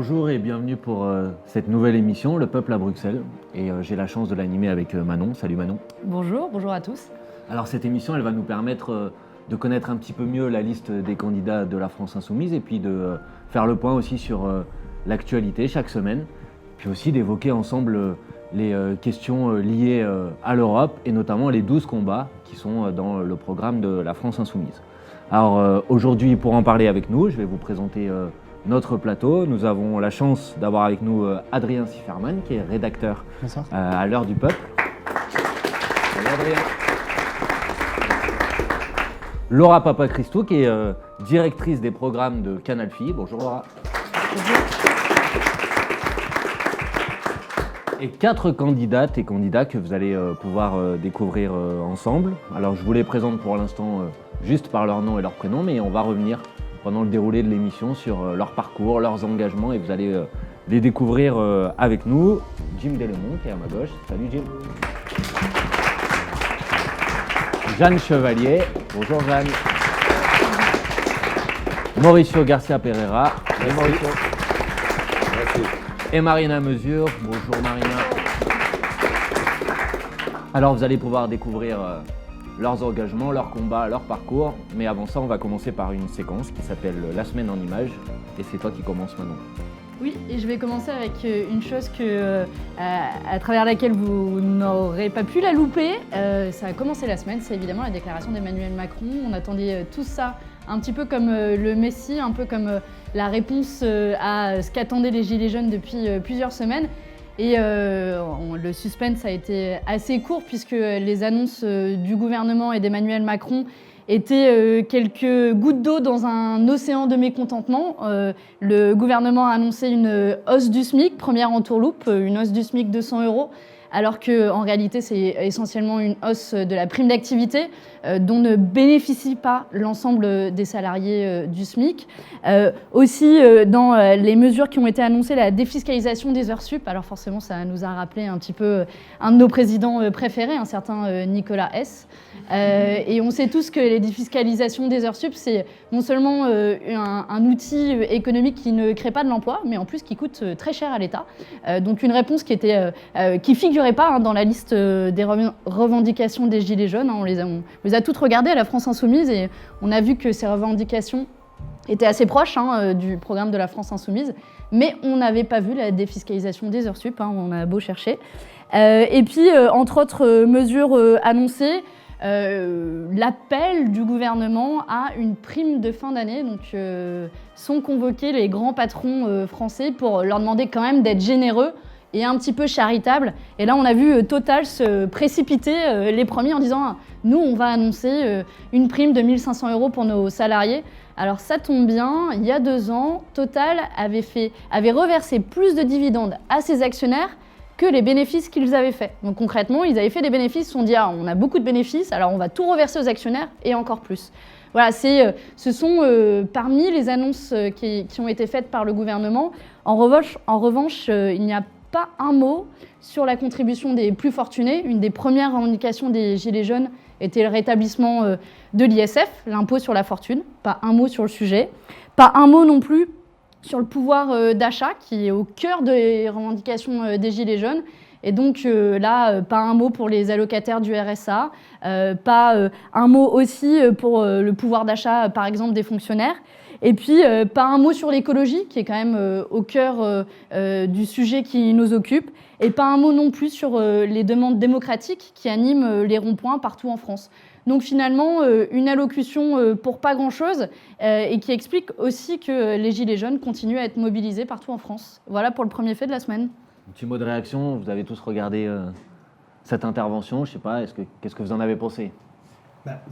Bonjour et bienvenue pour cette nouvelle émission, Le Peuple à Bruxelles. Et j'ai la chance de l'animer avec Manon. Salut Manon. Bonjour à tous. Alors cette émission, elle va nous permettre de connaître un petit peu mieux la liste des candidats de la France Insoumise et puis de faire le point aussi sur l'actualité chaque semaine. Puis aussi d'évoquer ensemble les questions liées à l'Europe et notamment les 12 combats qui sont dans le programme de la France Insoumise. Alors aujourd'hui, pour en parler avec nous, je vais vous présenter notre plateau. Nous avons la chance d'avoir avec nous Adrien Sifferman, qui est rédacteur à l'Heure du Peuple. Salut Adrien. Laura Papachristou, qui est directrice des programmes de Canal Phi. Bonjour Laura. Bonjour. Et 4 candidates et candidats que vous allez pouvoir découvrir ensemble. Alors je vous les présente pour l'instant juste par leur nom et leur prénom, mais on va revenir pendant le déroulé de l'émission sur leur parcours, leurs engagements, et vous allez les découvrir avec nous. Jim Delemont qui est à ma gauche. Salut Jim. Jeanne Chevalier. Bonjour Jeanne. Mauricio Garcia Pereira. Et Mauricio. Merci. Et Marina Mesure. Bonjour Marina. Alors vous allez pouvoir découvrir leurs engagements, leurs combats, leur parcours. Mais avant ça, on va commencer par une séquence qui s'appelle La semaine en images. Et c'est toi qui commences maintenant. Oui, et je vais commencer avec une chose à travers laquelle vous n'aurez pas pu la louper. Ça a commencé la semaine, c'est évidemment la déclaration d'Emmanuel Macron. On attendait tout ça un petit peu comme le Messie, un peu comme la réponse à ce qu'attendaient les Gilets jaunes depuis plusieurs semaines. Et le suspense a été assez court puisque les annonces du gouvernement et d'Emmanuel Macron étaient quelques gouttes d'eau dans un océan de mécontentement. Le gouvernement a annoncé une hausse du SMIC, première entourloupe, une hausse du SMIC de 100 €, alors qu'en réalité c'est essentiellement une hausse de la prime d'activité dont ne bénéficie pas l'ensemble des salariés du SMIC. Aussi dans les mesures qui ont été annoncées, la défiscalisation des heures sup, alors forcément ça nous a rappelé un petit peu un de nos présidents préférés, un certain Nicolas Hess. Et on sait tous que les défiscalisations des heures sup, c'est non seulement un outil économique qui ne crée pas de l'emploi, mais en plus qui coûte très cher à l'État. Donc une réponse qui figurait pas dans la liste des revendications des Gilets jaunes. On les a toutes regardées à la France Insoumise et on a vu que ces revendications étaient assez proches du programme de la France Insoumise, mais on n'avait pas vu la défiscalisation des heures sup, on a beau chercher. Et puis, entre autres mesures annoncées, l'appel du gouvernement à une prime de fin d'année. Donc, sont convoqués les grands patrons français pour leur demander quand même d'être généreux et un petit peu charitable. Et là, on a vu Total se précipiter les premiers en disant « Nous, on va annoncer une prime de 1 500 € pour nos salariés ». Alors ça tombe bien, il y a 2 ans, Total avait reversé plus de dividendes à ses actionnaires que les bénéfices qu'ils avaient faits. Donc concrètement, ils avaient fait des bénéfices, ils se sont dit « Ah, on a beaucoup de bénéfices, alors on va tout reverser aux actionnaires et encore plus ». Voilà, ce sont parmi les annonces qui ont été faites par le gouvernement. En revanche, il n'y a pas un mot sur la contribution des plus fortunés. Une des premières revendications des Gilets jaunes était le rétablissement de l'ISF, l'impôt sur la fortune. Pas un mot sur le sujet. Pas un mot non plus sur le pouvoir d'achat, qui est au cœur des revendications des Gilets jaunes. Et donc là, pas un mot pour les allocataires du RSA, pas un mot aussi pour le pouvoir d'achat, par exemple, des fonctionnaires. Et puis, pas un mot sur l'écologie, qui est quand même au cœur du sujet qui nous occupe. Et pas un mot non plus sur les demandes démocratiques qui animent les ronds-points partout en France. Donc finalement, une allocution pour pas grand-chose et qui explique aussi que les Gilets jaunes continuent à être mobilisés partout en France. Voilà pour le premier fait de la semaine. Un petit mot de réaction, vous avez tous regardé cette intervention, je sais pas, qu'est-ce que vous en avez pensé ?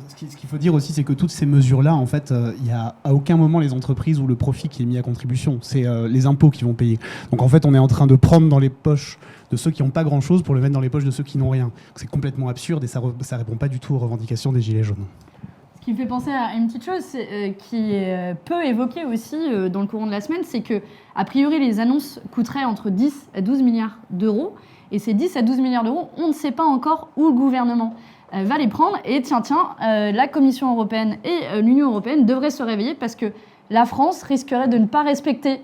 Ce qu'il faut dire aussi, c'est que toutes ces mesures-là, en fait, il n'y a à aucun moment les entreprises ou le profit qui est mis à contribution. C'est les impôts qui vont payer. Donc en fait, on est en train de prendre dans les poches de ceux qui n'ont pas grand-chose pour le mettre dans les poches de ceux qui n'ont rien. Donc, c'est complètement absurde et ça ne répond pas du tout aux revendications des Gilets jaunes. Ce qui me fait penser à une petite chose qui est peu évoquée aussi dans le courant de la semaine, c'est que, a priori, les annonces coûteraient entre 10 à 12 milliards d'euros. Et ces 10 à 12 milliards d'euros, on ne sait pas encore où le gouvernement va les prendre. Et la Commission européenne et l'Union européenne devraient se réveiller parce que la France risquerait de ne pas respecter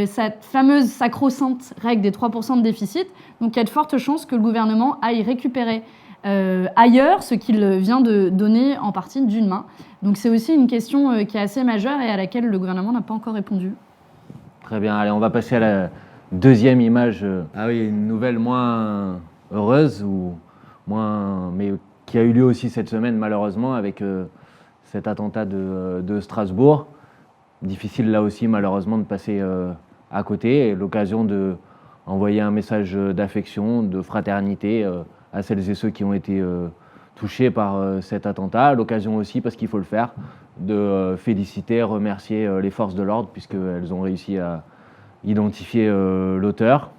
cette fameuse sacro-sainte règle des 3% de déficit. Donc il y a de fortes chances que le gouvernement aille récupérer ailleurs ce qu'il vient de donner en partie d'une main. Donc c'est aussi une question qui est assez majeure et à laquelle le gouvernement n'a pas encore répondu. Très bien, allez, on va passer à la deuxième image. Ah oui, une nouvelle moins heureuse, mais qui a eu lieu aussi cette semaine malheureusement avec cet attentat de Strasbourg. Difficile là aussi malheureusement de passer à côté, et l'occasion d'envoyer un message d'affection, de fraternité à celles et ceux qui ont été touchés par cet attentat. L'occasion aussi, parce qu'il faut le faire, de féliciter, remercier les forces de l'ordre, puisqu'elles ont réussi à identifier l'auteur.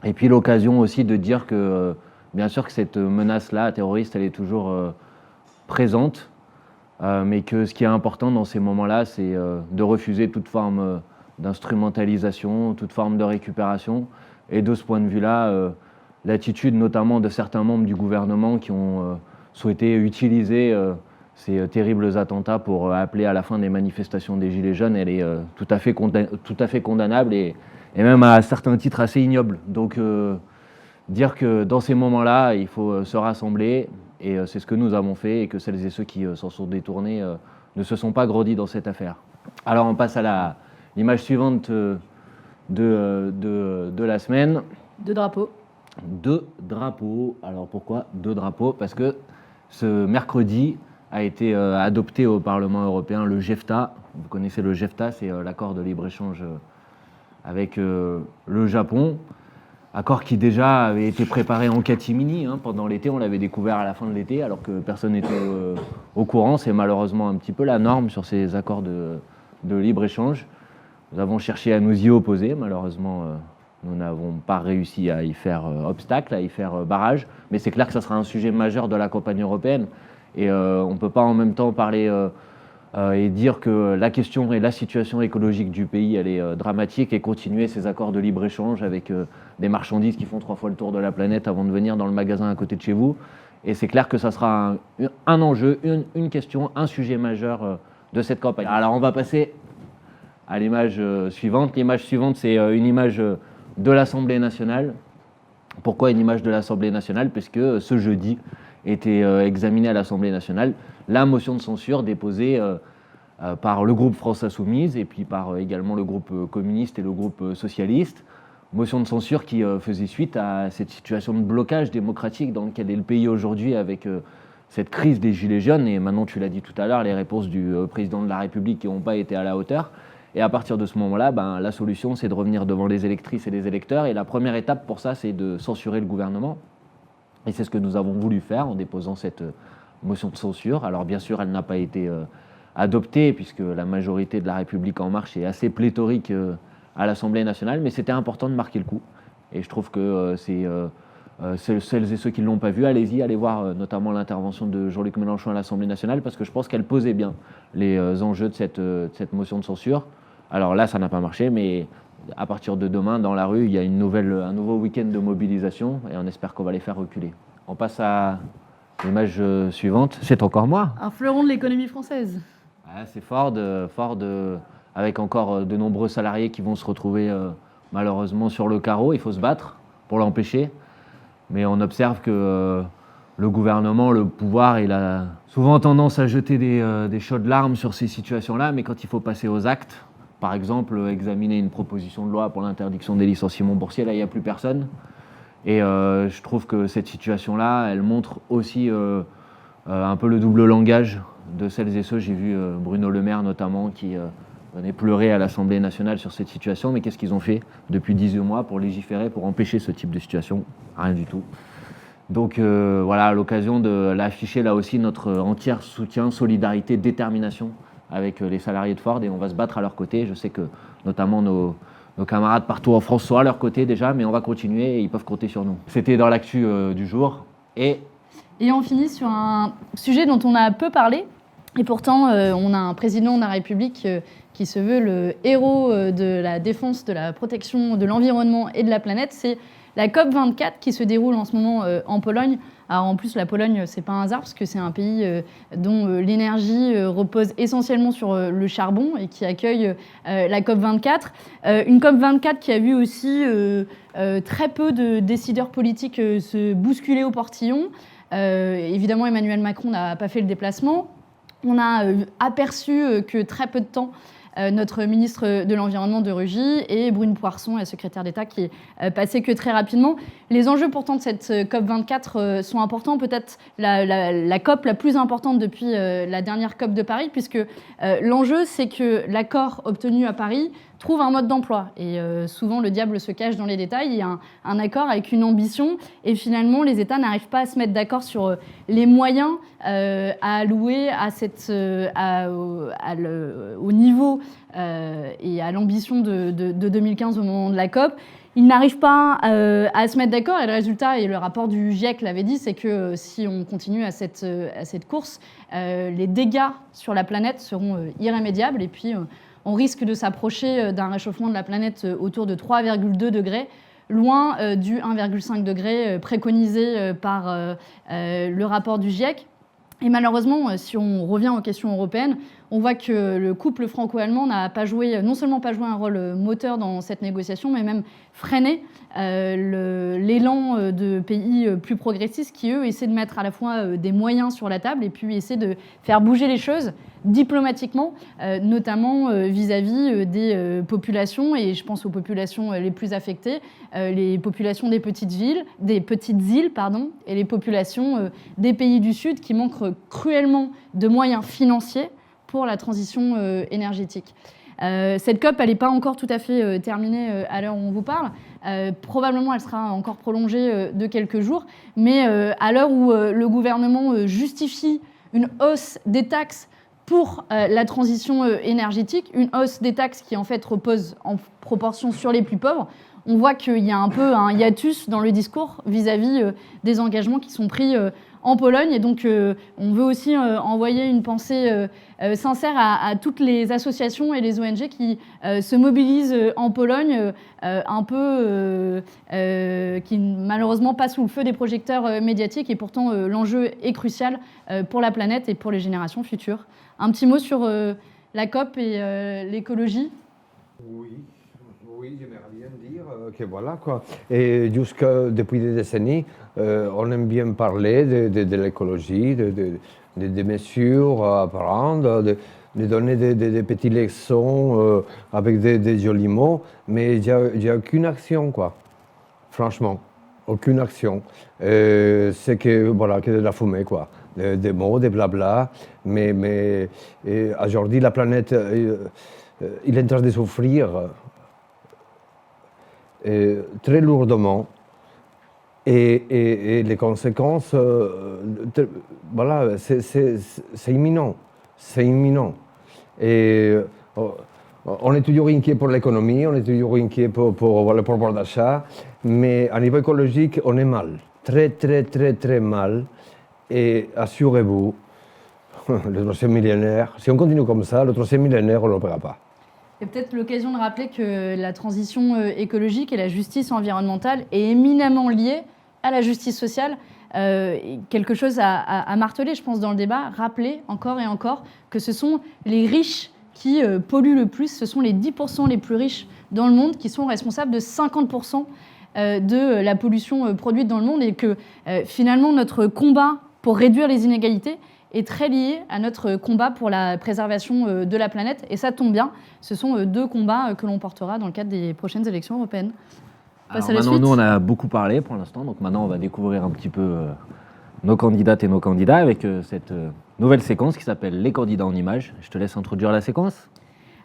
Et puis l'occasion aussi de dire que, bien sûr que cette menace-là, terroriste, elle est toujours présente, mais que ce qui est important dans ces moments-là, c'est de refuser toute forme d'instrumentalisation, toute forme de récupération. Et de ce point de vue-là, l'attitude notamment de certains membres du gouvernement qui ont souhaité utiliser ces terribles attentats pour appeler à la fin des manifestations des Gilets jaunes, elle est tout à fait condamnable et même à certains titres assez ignoble. Donc dire que dans ces moments-là, il faut se rassembler, et c'est ce que nous avons fait, et que celles et ceux qui s'en sont détournés ne se sont pas gredis dans cette affaire. Alors on passe à l'image suivante de la semaine. 2 drapeaux. 2 drapeaux. Alors pourquoi 2 drapeaux ? Parce que ce mercredi a été adopté au Parlement européen le JEFTA. Vous connaissez le JEFTA, c'est l'accord de libre-échange avec le Japon. Accord qui déjà avait été préparé en catimini pendant l'été. On l'avait découvert à la fin de l'été alors que personne n'était au courant. C'est malheureusement un petit peu la norme sur ces accords de libre-échange. Nous avons cherché à nous y opposer. Malheureusement, nous n'avons pas réussi à y faire obstacle, à y faire barrage. Mais c'est clair que ça sera un sujet majeur de la campagne européenne. Et on ne peut pas en même temps parler et dire que la question et la situation écologique du pays, elle est dramatique, et continuer ces accords de libre-échange avec des marchandises qui font 3 fois le tour de la planète avant de venir dans le magasin à côté de chez vous. Et c'est clair que ça sera un enjeu, une question, un sujet majeur de cette campagne. Alors on va passer à l'image suivante. L'image suivante, c'est une image de l'Assemblée nationale. Pourquoi une image de l'Assemblée nationale ? Puisque ce jeudi était examinée à l'Assemblée nationale la motion de censure déposée par le groupe France Insoumise et puis par également le groupe communiste et le groupe socialiste. Motion de censure qui faisait suite à cette situation de blocage démocratique dans lequel est le pays aujourd'hui avec cette crise des Gilets jaunes. Et maintenant, tu l'as dit tout à l'heure, les réponses du président de la République qui n'ont pas été à la hauteur. Et à partir de ce moment-là, la solution, c'est de revenir devant les électrices et les électeurs. Et la première étape pour ça, c'est de censurer le gouvernement. Et c'est ce que nous avons voulu faire en déposant cette motion de censure. Alors bien sûr, elle n'a pas été adoptée, puisque la majorité de la République En Marche est assez pléthorique à l'Assemblée nationale. Mais c'était important de marquer le coup. Et je trouve que celles et ceux qui ne l'ont pas vu, allez voir notamment l'intervention de Jean-Luc Mélenchon à l'Assemblée nationale, parce que je pense qu'elle posait bien les enjeux de cette motion de censure. Alors là, ça n'a pas marché, mais à partir de demain, dans la rue, il y a un nouveau week-end de mobilisation, et on espère qu'on va les faire reculer. On passe à l'image suivante. C'est encore moi. Un fleuron de l'économie française. Ouais, c'est Ford, avec encore de nombreux salariés qui vont se retrouver malheureusement sur le carreau. Il faut se battre pour l'empêcher. Mais on observe que le gouvernement, le pouvoir, il a souvent tendance à jeter des chaudes larmes sur ces situations-là, mais quand il faut passer aux actes, par exemple, examiner une proposition de loi pour l'interdiction des licenciements boursiers, là, il n'y a plus personne. Et je trouve que cette situation-là, elle montre aussi un peu le double langage de celles et ceux. J'ai vu Bruno Le Maire notamment qui venait pleurer à l'Assemblée nationale sur cette situation. Mais qu'est-ce qu'ils ont fait depuis 18 mois pour légiférer, pour empêcher ce type de situation ? Rien du tout. Donc voilà, à l'occasion de l'afficher là aussi notre entier soutien, solidarité, détermination avec les salariés de Ford, et on va se battre à leur côté. Je sais que notamment nos camarades partout en France sont à leur côté déjà, mais on va continuer et ils peuvent compter sur nous. C'était dans l'actu du jour. Et on finit sur un sujet dont on a peu parlé, et pourtant on a un président de la République qui se veut le héros de la défense, de la protection de l'environnement et de la planète. C'est la COP24 qui se déroule en ce moment en Pologne. Alors en plus, la Pologne, c'est pas un hasard parce que c'est un pays dont l'énergie repose essentiellement sur le charbon et qui accueille la COP24. Une COP24 qui a vu aussi très peu de décideurs politiques se bousculer au portillon. Évidemment, Emmanuel Macron n'a pas fait le déplacement. On a aperçu que très peu de temps, notre ministre de l'Environnement de Rugy et Brune Poirson, la secrétaire d'État, qui est passée que très rapidement. Les enjeux pourtant de cette COP24 sont importants, peut-être la COP la plus importante depuis la dernière COP de Paris, puisque l'enjeu, c'est que l'accord obtenu à Paris trouve un mode d'emploi. Et souvent, le diable se cache dans les détails. Il y a un accord avec une ambition et finalement, les États n'arrivent pas à se mettre d'accord sur les moyens à allouer au niveau et à l'ambition de 2015 au moment de la COP. Ils n'arrivent pas à se mettre d'accord et le résultat, et le rapport du GIEC l'avait dit, c'est que si on continue à cette course, les dégâts sur la planète seront irrémédiables et puis on risque de s'approcher d'un réchauffement de la planète autour de 3,2 degrés, loin du 1,5 degré préconisé par le rapport du GIEC. Et malheureusement, si on revient aux questions européennes, on voit que le couple franco-allemand n'a pas joué, non seulement pas joué un rôle moteur dans cette négociation, mais même freiné l'élan de pays plus progressistes qui, eux, essaient de mettre à la fois des moyens sur la table et puis essaient de faire bouger les choses diplomatiquement, notamment vis-à-vis des populations, et je pense aux populations les plus affectées, les populations des petites îles, et les populations des pays du Sud qui manquent cruellement de moyens financiers pour la transition énergétique. Cette COP, elle n'est pas encore tout à fait terminée à l'heure où on vous parle. Probablement, elle sera encore prolongée de quelques jours. Mais à l'heure où le gouvernement justifie une hausse des taxes pour la transition énergétique, une hausse des taxes qui en fait repose en proportion sur les plus pauvres, on voit qu'il y a un peu un hiatus dans le discours vis-à-vis des engagements qui sont pris en Pologne. Et donc, on veut aussi envoyer une pensée sincère à toutes les associations et les ONG qui se mobilisent en Pologne, qui malheureusement passent sous le feu des projecteurs médiatiques. Et pourtant, l'enjeu est crucial pour la planète et pour les générations futures. Un petit mot sur la COP et l'écologie. Oui, j'aimerais bien dire que voilà quoi. Et depuis des décennies, on aime bien parler de l'écologie, des mesures à prendre, de donner des petites leçons avec des jolis mots, mais il n'y a aucune action quoi. Franchement, aucune action. C'est que voilà, que de la fumée quoi. Des mots, des blabla, mais aujourd'hui la planète, il est en train de souffrir très lourdement et les conséquences, voilà, c'est imminent, Et on est toujours inquiet pour l'économie, on est toujours inquiet pour le pouvoir d'achat, mais à niveau écologique, on est mal, très mal. Et assurez-vous, le troisième millénaire, si on continue comme ça, le troisième millénaire, on ne le paiera pas. C'est peut-être l'occasion de rappeler que la transition écologique et la justice environnementale est éminemment liée à la justice sociale. Quelque chose à marteler, je pense, dans le débat, rappeler encore et encore que ce sont les riches qui polluent le plus, ce sont les 10% les plus riches dans le monde qui sont responsables de 50% de la pollution produite dans le monde et que finalement notre combat pour réduire les inégalités est très lié à notre combat pour la préservation de la planète. Et ça tombe bien, ce sont deux combats que l'on portera dans le cadre des prochaines élections européennes. Alors maintenant, nous, on a beaucoup parlé pour l'instant, donc maintenant, on va découvrir un petit peu nos candidates et nos candidats avec cette nouvelle séquence qui s'appelle « Les candidats en images ». Je te laisse introduire la séquence.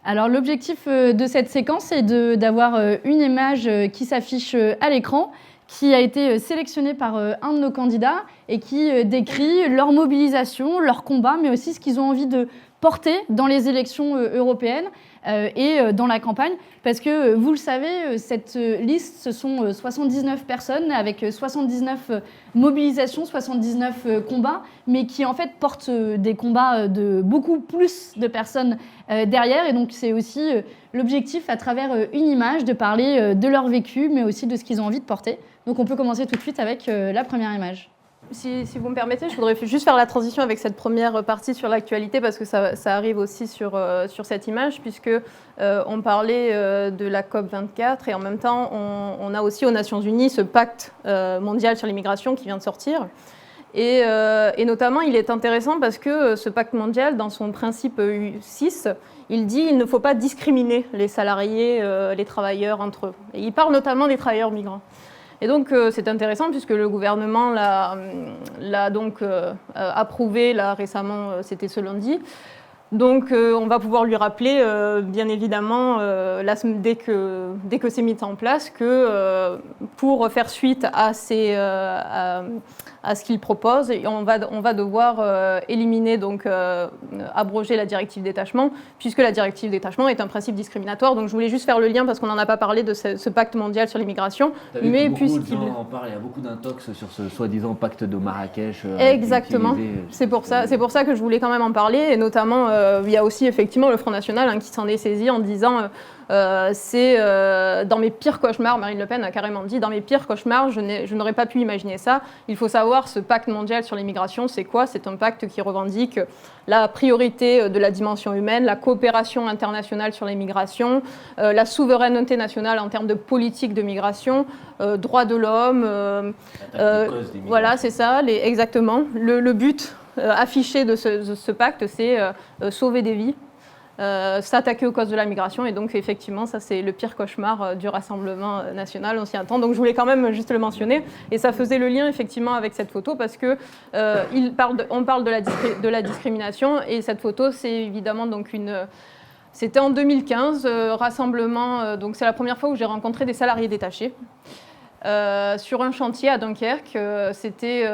Alors, l'objectif de cette séquence est d'avoir une image qui s'affiche à l'écran, qui a été sélectionné par un de nos candidats et qui décrit leur mobilisation, leur combat, mais aussi ce qu'ils ont envie de porter dans les élections européennes et dans la campagne. Parce que, vous le savez, cette liste, ce sont 79 personnes avec 79 mobilisations, 79 combats, mais qui en fait portent des combats de beaucoup plus de personnes derrière. Et donc c'est aussi l'objectif, à travers une image, de parler de leur vécu, mais aussi de ce qu'ils ont envie de porter. Donc on peut commencer tout de suite avec la première image. Si vous me permettez, je voudrais juste faire la transition avec cette première partie sur l'actualité, parce que ça arrive aussi sur cette image, puisque on parlait de la COP24 et en même temps on a aussi aux Nations Unies ce pacte mondial sur l'immigration qui vient de sortir. Et notamment il est intéressant parce que ce pacte mondial, dans son principe 6, il dit qu'il ne faut pas discriminer les salariés, les travailleurs entre eux. Et il parle notamment des travailleurs migrants. Et donc c'est intéressant puisque le gouvernement l'a donc approuvé là récemment, c'était ce lundi. Donc on va pouvoir lui rappeler, bien évidemment, dès que c'est mis en place, que pour faire suite à ce qu'il propose, on va devoir éliminer, donc abroger la directive détachement, puisque la directive détachement est un principe discriminatoire. Donc je voulais juste faire le lien, parce qu'on n'en a pas parlé de ce pacte mondial sur l'immigration. Mais beaucoup de gens en parlent, il y a beaucoup d'intox sur ce soi-disant pacte de Marrakech. Exactement, c'est pour ça que je voulais quand même en parler, et notamment il y a aussi effectivement le Front National qui s'en est saisi en disant c'est dans mes pires cauchemars, Marine Le Pen a carrément dit, dans mes pires cauchemars, je n'aurais pas pu imaginer ça. Il faut savoir, ce pacte mondial sur l'immigration, c'est quoi? C'est un pacte qui revendique la priorité de la dimension humaine, la coopération internationale sur l'immigration, la souveraineté nationale en termes de politique de migration, droits de l'homme, voilà, c'est ça, exactement. Le but affiché de ce pacte, c'est sauver des vies, s'attaquer aux causes de la migration, et donc effectivement ça c'est le pire cauchemar du Rassemblement national, on s'y attend, donc je voulais quand même juste le mentionner, et ça faisait le lien effectivement avec cette photo, parce que on parle de la discrimination, et cette photo c'est évidemment donc c'était en 2015, rassemblement, donc c'est la première fois où j'ai rencontré des salariés détachés. Sur un chantier à Dunkerque, c'était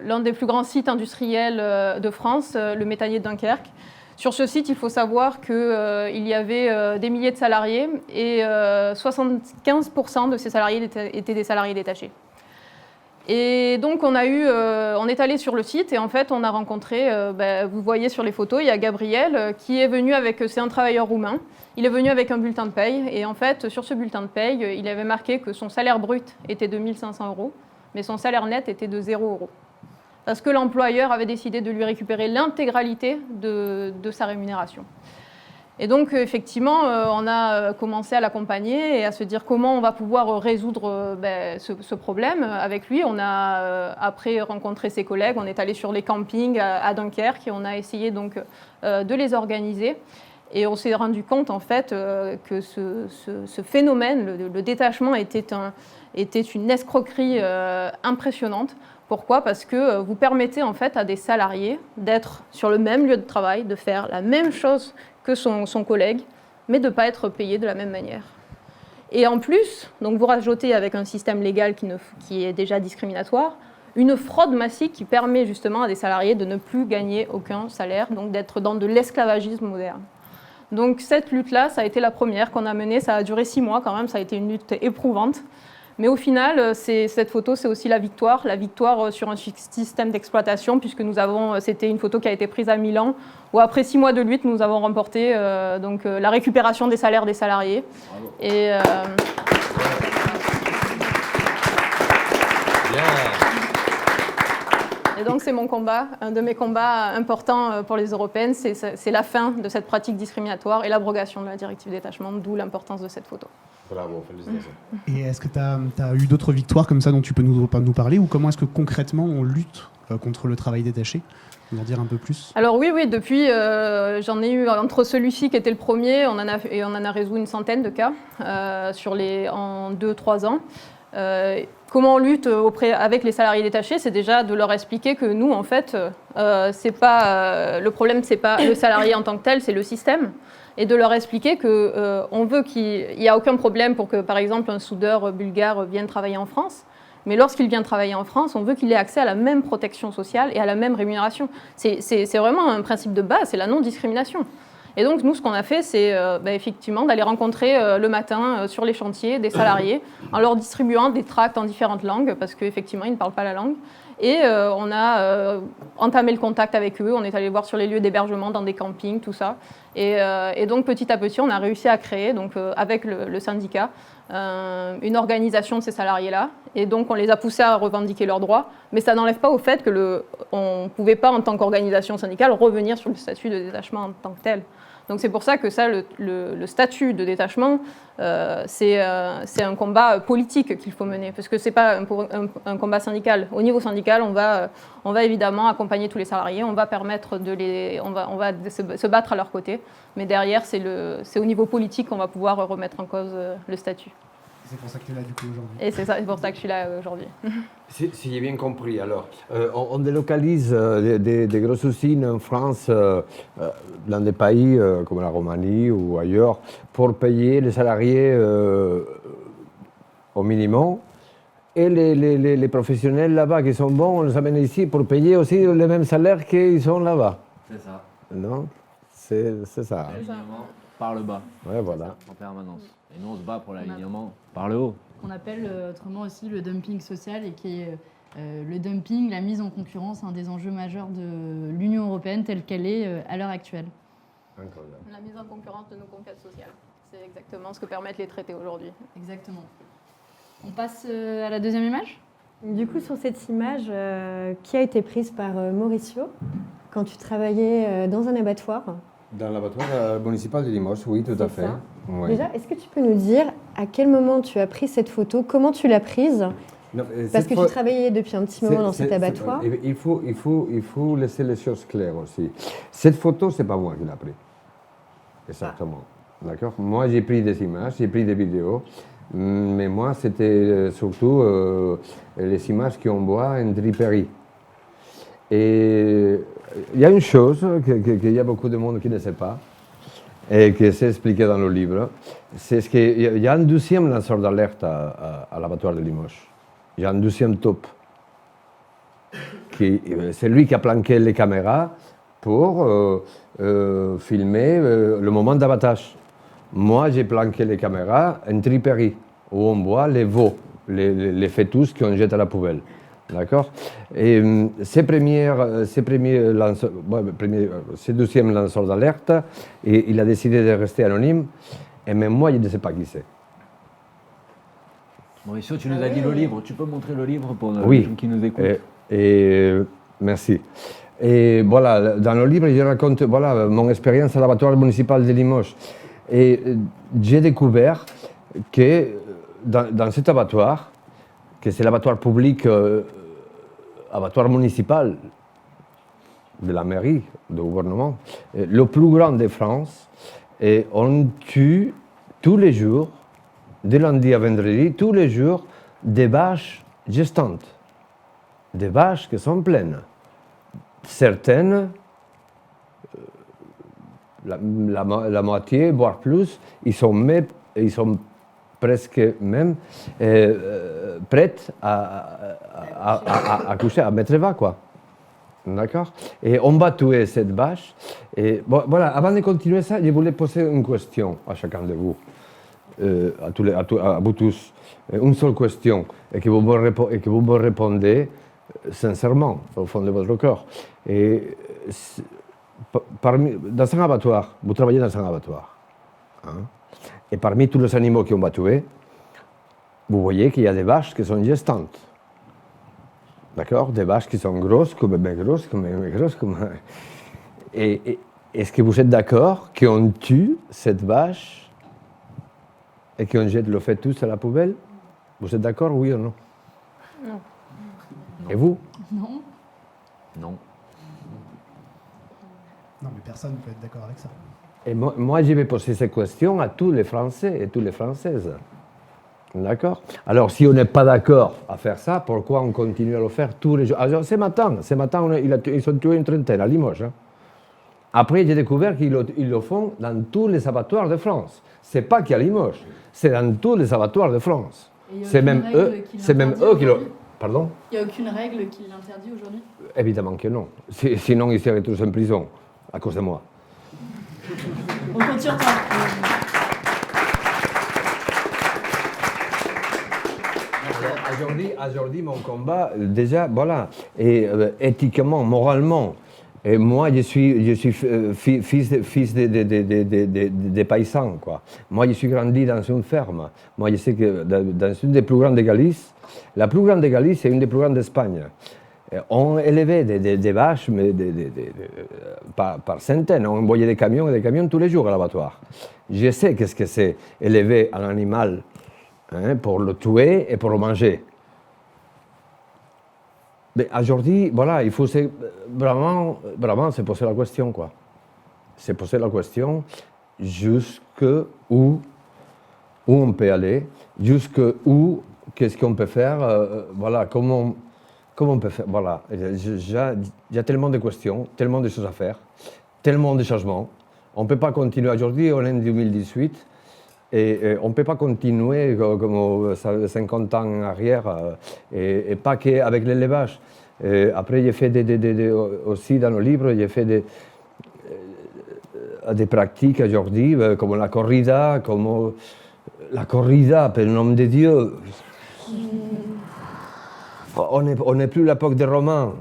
l'un des plus grands sites industriels de France, le métallier de Dunkerque. Sur ce site, il faut savoir qu'il y avait des milliers de salariés et 75% de ces salariés étaient des salariés détachés. Et donc on est allé sur le site et en fait on a rencontré, vous voyez sur les photos, il y a Gabriel qui est venu c'est un travailleur roumain, il est venu avec un bulletin de paye et en fait sur ce bulletin de paye, il avait marqué que son salaire brut était de 1 500 €, mais son salaire net était de 0 €. Parce que l'employeur avait décidé de lui récupérer l'intégralité de sa rémunération. Et donc, effectivement, on a commencé à l'accompagner et à se dire comment on va pouvoir résoudre ce problème avec lui. On a après rencontré ses collègues, on est allé sur les campings à Dunkerque et on a essayé donc de les organiser. Et on s'est rendu compte, en fait, que ce phénomène, le détachement, était une escroquerie impressionnante. Pourquoi? Parce que vous permettez en fait à des salariés d'être sur le même lieu de travail, de faire la même chose que son collègue, mais de ne pas être payé de la même manière. Et en plus, donc vous rajoutez avec un système légal qui est déjà discriminatoire, une fraude massive qui permet justement à des salariés de ne plus gagner aucun salaire, donc d'être dans de l'esclavagisme moderne. Donc cette lutte-là, ça a été la première qu'on a menée, ça a duré 6 mois quand même, ça a été une lutte éprouvante. Mais au final, cette photo, c'est aussi la victoire sur un système d'exploitation, puisque c'était une photo qui a été prise à Milan, où après 6 mois de lutte, nous avons remporté la récupération des salaires des salariés. Bravo. Et donc c'est mon combat, un de mes combats importants pour les Européennes, c'est la fin de cette pratique discriminatoire et l'abrogation de la directive détachement, d'où l'importance de cette photo. Bravo, félicitations. Et est-ce que tu as eu d'autres victoires comme ça dont tu peux nous parler, ou comment est-ce que concrètement on lutte contre le travail détaché? On va en dire un peu plus. Alors oui, depuis, j'en ai eu, entre celui-ci qui était le premier, on en a résolu une centaine de cas en 2-3 ans. Comment on lutte avec les salariés détachés? C'est déjà de leur expliquer que nous, en fait, le problème, c'est pas le salarié en tant que tel, c'est le système. Et de leur expliquer qu'on veut qu'il n'y a aucun problème pour que, par exemple, un soudeur bulgare vienne travailler en France, Mais lorsqu'il vient travailler en France, on veut qu'il ait accès à la même protection sociale et à la même rémunération. C'est vraiment un principe de base, c'est la non-discrimination. Et donc, nous, ce qu'on a fait, c'est effectivement d'aller rencontrer le matin sur les chantiers des salariés en leur distribuant des tracts en différentes langues, parce qu'effectivement, ils ne parlent pas la langue. Et on a entamé le contact avec eux, on est allé voir sur les lieux d'hébergement, dans des campings, tout ça. Et donc, petit à petit, on a réussi à créer, donc, avec le syndicat, une organisation de ces salariés-là. Et donc, on les a poussés à revendiquer leurs droits. Mais ça n'enlève pas au fait qu'on ne pouvait pas, en tant qu'organisation syndicale, revenir sur le statut de détachement en tant que tel. Donc c'est pour ça que ça, le statut de détachement, c'est un combat politique qu'il faut mener, parce que ce n'est pas un combat syndical. Au niveau syndical, on va évidemment accompagner tous les salariés, on va permettre on va se battre à leur côté, mais derrière, c'est au niveau politique qu'on va pouvoir remettre en cause le statut. C'est pour ça que tu es là du coup aujourd'hui. Et c'est pour ça que je suis là aujourd'hui. Si j'ai bien compris, alors, on délocalise des grosses usines en France, dans des pays comme la Roumanie ou ailleurs, pour payer les salariés au minimum. Et les professionnels là-bas qui sont bons, on les amène ici pour payer aussi les mêmes salaires qu'ils sont là-bas. C'est ça. Non? C'est ça. L'alignement par le bas. Ouais, voilà. En permanence. Et nous, on se bat pour l'alignement par le haut. Qu'on appelle autrement aussi le dumping social et qui est le dumping, la mise en concurrence, un des enjeux majeurs de l'Union européenne telle qu'elle est à l'heure actuelle. Incroyable. La mise en concurrence de nos conquêtes sociales. C'est exactement ce que permettent les traités aujourd'hui. Exactement. On passe à la deuxième image ? Du coup, sur cette image qui a été prise par Mauricio, quand tu travaillais dans un abattoir. Dans l'abattoir municipal de Limoges, oui, tout à C'est fait. ça. Oui. Déjà, est-ce que tu peux nous dire à quel moment tu as pris cette photo, comment tu l'as prise? Non, Parce que tu travaillais depuis un petit moment dans cet abattoir. Il faut laisser les choses claires aussi. Cette photo, ce n'est pas moi qui l'ai prise. Exactement. D'accord. Moi, j'ai pris des images, j'ai pris des vidéos, mais moi, c'était surtout les images qu'on voit en triperie. Et il y a une chose qu'il y a beaucoup de monde qui ne sait pas, et que c'est expliqué dans le livre, c'est qu'il y a un deuxième lanceur d'alerte à l'abattoir de Limoges. Il y a un deuxième top. C'est lui qui a planqué les caméras pour filmer le moment d'abattage. Moi, j'ai planqué les caméras en triperie, où on voit les veaux, les fœtus qu'on jette à la poubelle. D'accord. Et ces deuxième lanceur d'alerte, et il a décidé de rester anonyme, et même moi, je ne sais pas qui c'est. Mauricio, tu nous as dit le livre. Tu peux montrer le livre pour Oui. les gens qui nous écoutent? Merci. Et voilà, dans le livre, je raconte mon expérience à l'abattoir municipal de Limoges. Et j'ai découvert que dans cet abattoir, que c'est l'abattoir public, abattoir municipal de la mairie, du gouvernement, le plus grand de France, et on tue tous les jours, de lundi à vendredi, tous les jours, des vaches gestantes, des vaches qui sont pleines. Certaines, la moitié, voire plus, ils sont presque même prêtes à coucher, à mettre bas, quoi. D'accord. Et on va tuer cette vache. Et bon, voilà, avant de continuer ça, je voulais poser une question à chacun de vous, à vous tous. Une seule question, et que vous me répondez sincèrement, au fond de votre corps. Et dans un abattoir, vous travaillez dans un abattoir, hein, et parmi tous les animaux qu'on va tuer, vous voyez qu'il y a des vaches qui sont gestantes. D'accord? Des vaches qui sont grosses, comme grosses. Et est-ce que vous êtes d'accord qu'on tue cette vache et qu'on jette le fœtus à la poubelle? Vous êtes d'accord, oui ou non? Non. Et vous? Non. Non. Non, mais personne ne peut être d'accord avec ça. Et moi, je vais poser ces questions à tous les Français et toutes les Françaises. D'accord? Alors, si on n'est pas d'accord à faire ça, pourquoi on continue à le faire tous les jours? Alors, ce matin ils ont tué une trentaine à Limoges. Hein. Après, j'ai découvert qu'ils le font dans tous les abattoirs de France. Ce n'est pas qu'à Limoges, c'est dans tous les abattoirs de France. C'est même eux qui le... Pardon? Il n'y a aucune règle qui l'interdit aujourd'hui? Évidemment que non. Sinon, ils seraient tous en prison, à cause de moi. On compte sur toi. Aujourd'hui, mon combat, déjà, voilà, et éthiquement, moralement, et moi, je suis fils des paysans, quoi. Moi, je suis grandi dans une ferme. Moi, je sais que dans une des plus grandes de Galice, la plus grande de Galice, c'est une des plus grandes d'Espagne. On élevait des vaches mais par centaines. On envoyait des camions et des camions tous les jours à l'abattoir. Je sais qu'est-ce que c'est élever un animal pour le tuer et pour le manger. Mais aujourd'hui, voilà, il faut vraiment se poser la question, quoi. Se poser la question jusqu'où on peut aller, jusqu'où, qu'est-ce qu'on peut faire, voilà, comment on peut faire, voilà. Il y a tellement de questions, tellement de choses à faire, tellement de changements. On ne peut pas continuer. Aujourd'hui, on est en 2018. Et on ne peut pas continuer comme 50 ans en arrière, et pas qu'avec l'élevage. Après, j'ai fait aussi dans nos livres, j'ai fait des pratiques aujourd'hui, comme la corrida, pour le nom de Dieu. On n'est plus l'époque des Romains.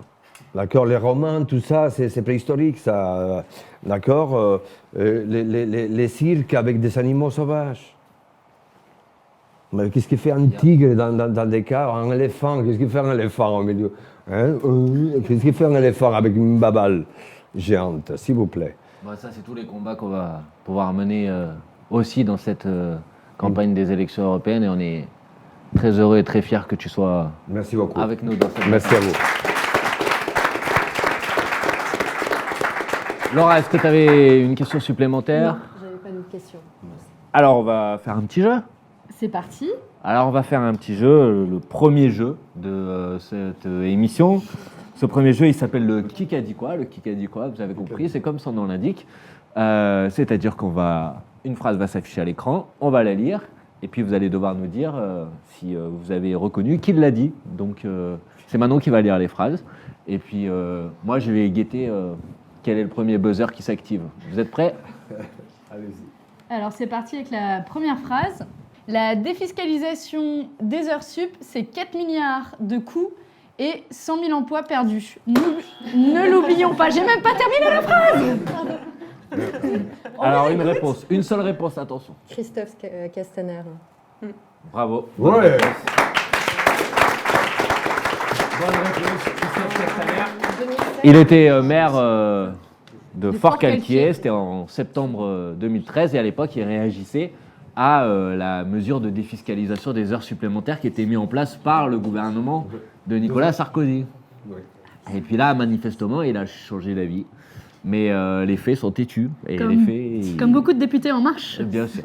D'accord, les Romains, tout ça, c'est préhistorique, ça. D'accord, les cirques avec des animaux sauvages. Mais qu'est-ce qu'il fait un tigre dans des cas, un éléphant? Qu'est-ce qu'il fait un éléphant au milieu? Qu'est-ce qu'il fait un éléphant avec une babale géante, s'il vous plaît? Ça, c'est tous les combats qu'on va pouvoir mener aussi dans cette campagne des élections européennes. Et on est très heureux et très fiers que tu sois Merci beaucoup. avec nous dans cette Merci à vous. Laura, est-ce que tu avais une question supplémentaire? Non, j'avais pas de question. Alors, on va faire un petit jeu. C'est parti. Alors, on va faire un petit jeu, le premier jeu de cette émission. Ce premier jeu, il s'appelle le Qui a dit quoi? Le Qui a dit quoi, vous avez compris, c'est comme son nom l'indique. C'est-à-dire une phrase va s'afficher à l'écran, on va la lire, et puis vous allez devoir nous dire si vous avez reconnu qui l'a dit. Donc, c'est Manon qui va lire les phrases. Et puis, moi, je vais guetter quel est le premier buzzer qui s'active. Vous êtes prêts? Allez-y. Alors c'est parti avec la première phrase. La défiscalisation des heures sup, c'est 4 milliards de coûts et 100 000 emplois perdus. Ne l'oublions pas, j'ai même pas terminé la phrase. Alors une réponse, une seule réponse, attention. Christophe Castaner. Bravo. Ouais. Bonne réponse, Christophe Castaner. Il était maire de Fort-Calquier, c'était en septembre 2013, et à l'époque, il réagissait à la mesure de défiscalisation des heures supplémentaires qui était mise en place par le gouvernement de Nicolas Sarkozy. Oui. Et puis là, manifestement, il a changé d'avis. Mais les faits sont têtus. Et Comme- les faits, Comme beaucoup de députés En Marche. Bien sûr.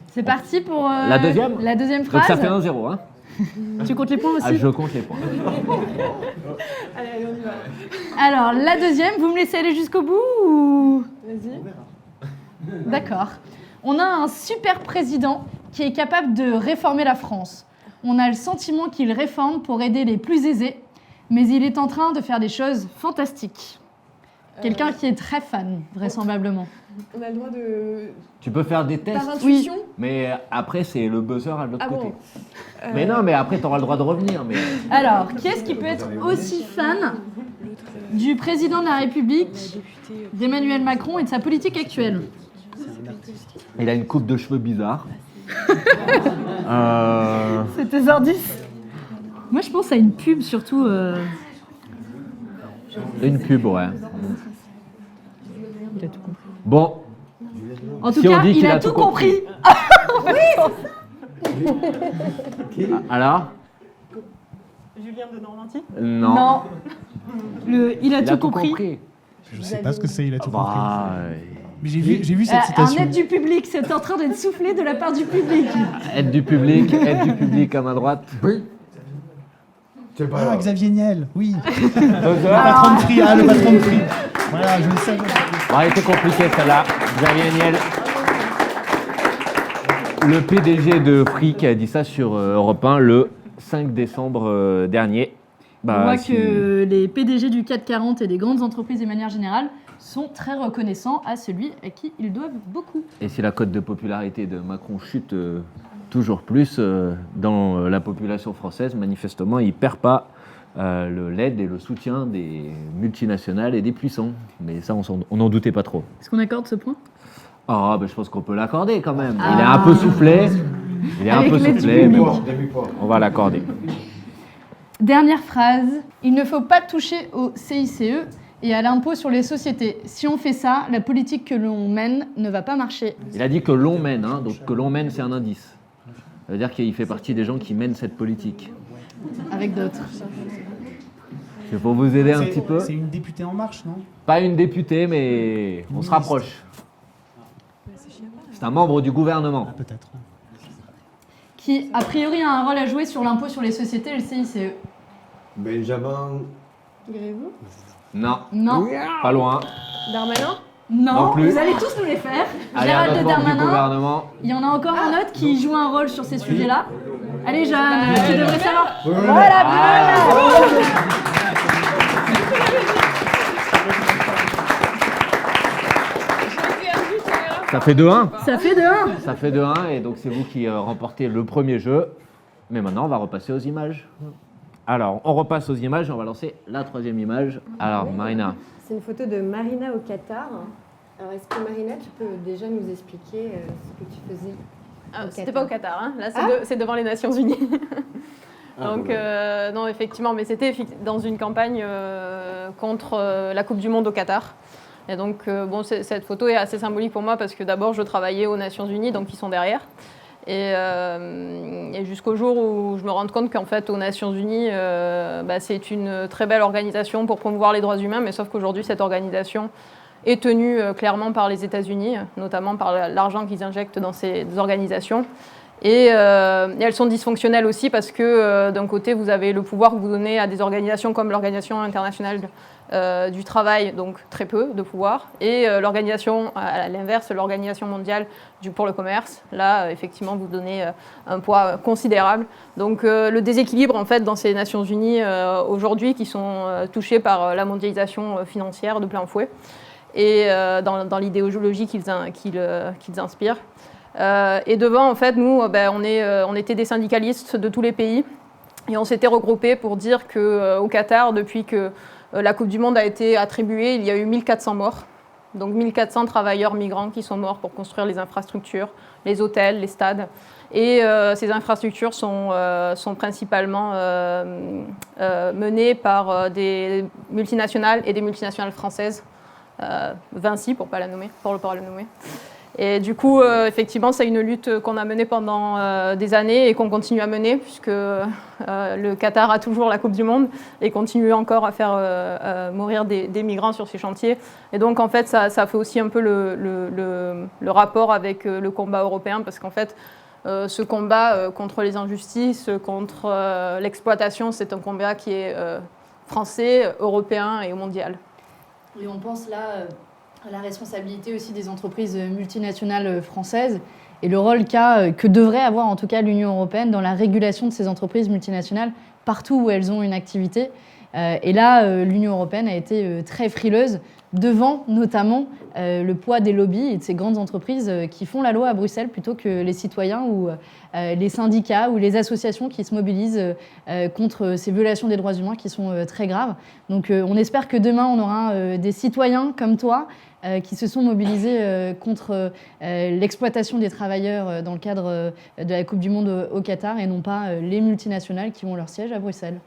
C'est parti pour La deuxième la deuxième Donc phrase. ça fait 1-0, hein? Tu comptes les points aussi? Ah, je compte les points. Alors, la deuxième, vous me laissez aller jusqu'au bout ou... Vas-y. D'accord. On a un super président qui est capable de réformer la France. On a le sentiment qu'il réforme pour aider les plus aisés, mais il est en train de faire des choses fantastiques. Quelqu'un qui est très fan, vraisemblablement. On a le droit de... Tu peux faire des tests, Par intuition mais après, c'est le buzzer à l'autre Ah côté. bon Mais non, mais après, tu auras le droit de revenir. Mais... Alors, qui est-ce qui peut être aussi fan du président de la République, d'Emmanuel Macron et de sa politique actuelle? Il a une coupe de cheveux bizarre. C'est tes indices? Moi, je pense à une pub, surtout... Une pub, ouais. Il a tout compris. Bon, En tout Si on cas, dit il qu'il a, a tout tout compris. alors? Julien de Normandie. Non. Non. Il a Il tout a tout compris. compris. Je sais pas ce que c'est, il a tout compris. Bah, Mais j'ai vu cette Un citation. aide du public, c'est en train d'être soufflé de la part du public. aide du public à ma droite. Oui. C'est pas Ah, grave. Xavier Niel, oui. Buzzer. Le patron de prix, le patron de prix. Voilà, je le savais. Bon, elle était compliquée celle-là. Xavier Niel. le PDG de Free qui a dit ça sur Europe 1 le 5 décembre dernier. On voit que les PDG du CAC 40 et des grandes entreprises de manière générale sont très reconnaissants à celui à qui ils doivent beaucoup. Et si la cote de popularité de Macron chute toujours plus dans la population française, manifestement, il ne perd pas l'aide et le soutien des multinationales et des puissants. Mais ça, on n'en doutait pas trop. Est-ce qu'on accorde ce point ? Ah, je pense qu'on peut l'accorder quand même. Il est un peu soufflé. Mais bon, on va l'accorder. Dernière phrase. Il ne faut pas toucher au CICE et à l'impôt sur les sociétés. Si on fait ça, la politique que l'on mène ne va pas marcher. Il a dit que l'on mène, hein, donc que l'on mène, c'est un indice. Ça veut dire qu'il fait partie des gens qui mènent cette politique. Avec d'autres. C'est pour vous aider un petit peu. C'est une députée En Marche, non? Pas une députée, mais on se rapproche. C'est un membre du gouvernement. Ah, peut-être. Qui, a priori, a un rôle à jouer sur l'impôt sur les sociétés et le CICE. Benjamin. Direz-vous? Non, Non. pas loin. Darmanin? Non, Non plus. vous allez tous nous les faire. Allez, un Gérald autre membre du Darmanin. gouvernement. Il y en a encore un autre qui joue un rôle sur ces sujets-là. Allez, Jeanne, tu devrais savoir. Ça fait 2-1. Ça fait 2-1. Ça fait 2-1 et donc c'est vous qui remportez le premier jeu. Mais maintenant, on va repasser aux images. Alors, on repasse aux images et on va lancer la troisième image. Alors, Marina. C'est une photo de Marina au Qatar. Alors, est-ce que Marina, tu peux déjà nous expliquer ce que tu faisais C'était pas au Qatar, hein. Là c'est devant les Nations Unies. Donc non, effectivement, mais c'était dans une campagne contre la Coupe du Monde au Qatar. Et donc bon, cette photo est assez symbolique pour moi parce que d'abord je travaillais aux Nations Unies, donc ils sont derrière. Et jusqu'au jour où je me rends compte qu'en fait aux Nations Unies, c'est une très belle organisation pour promouvoir les droits humains, mais sauf qu'aujourd'hui cette organisation est tenue clairement par les États-Unis, notamment par l'argent qu'ils injectent dans ces organisations. Et elles sont dysfonctionnelles aussi parce que d'un côté, vous avez le pouvoir que vous donnez à des organisations comme l'Organisation internationale du travail, donc très peu de pouvoir, et l'organisation, à l'inverse, l'Organisation mondiale pour le commerce. Là, effectivement, vous donnez un poids considérable. Donc le déséquilibre, en fait, dans ces Nations Unies aujourd'hui, qui sont touchées par la mondialisation financière de plein fouet, et dans l'idéologie qu'ils inspirent. Et devant, en fait, nous, on était des syndicalistes de tous les pays et on s'était regroupés pour dire qu'au Qatar, depuis que la Coupe du Monde a été attribuée, il y a eu 1400 morts. Donc 1400 travailleurs migrants qui sont morts pour construire les infrastructures, les hôtels, les stades. Et ces infrastructures sont principalement menées par des multinationales et des multinationales françaises. Vinci, pour ne pas la nommer. Et du coup, effectivement, c'est une lutte qu'on a menée pendant des années et qu'on continue à mener, puisque le Qatar a toujours la Coupe du Monde et continue encore à faire mourir des migrants sur ces chantiers. Et donc, en fait, ça fait aussi un peu le rapport avec le combat européen, parce qu'en fait, ce combat contre les injustices, contre l'exploitation, c'est un combat qui est français, européen et mondial. Et on pense là à la responsabilité aussi des entreprises multinationales françaises et le rôle que devrait avoir en tout cas l'Union européenne dans la régulation de ces entreprises multinationales partout où elles ont une activité. Et là, l'Union européenne a été très frileuse devant notamment le poids des lobbies et de ces grandes entreprises qui font la loi à Bruxelles plutôt que les citoyens ou les syndicats ou les associations qui se mobilisent contre ces violations des droits humains qui sont très graves. Donc on espère que demain on aura des citoyens comme toi qui se sont mobilisés contre l'exploitation des travailleurs dans le cadre de la Coupe du Monde au Qatar et non pas les multinationales qui ont leur siège à Bruxelles.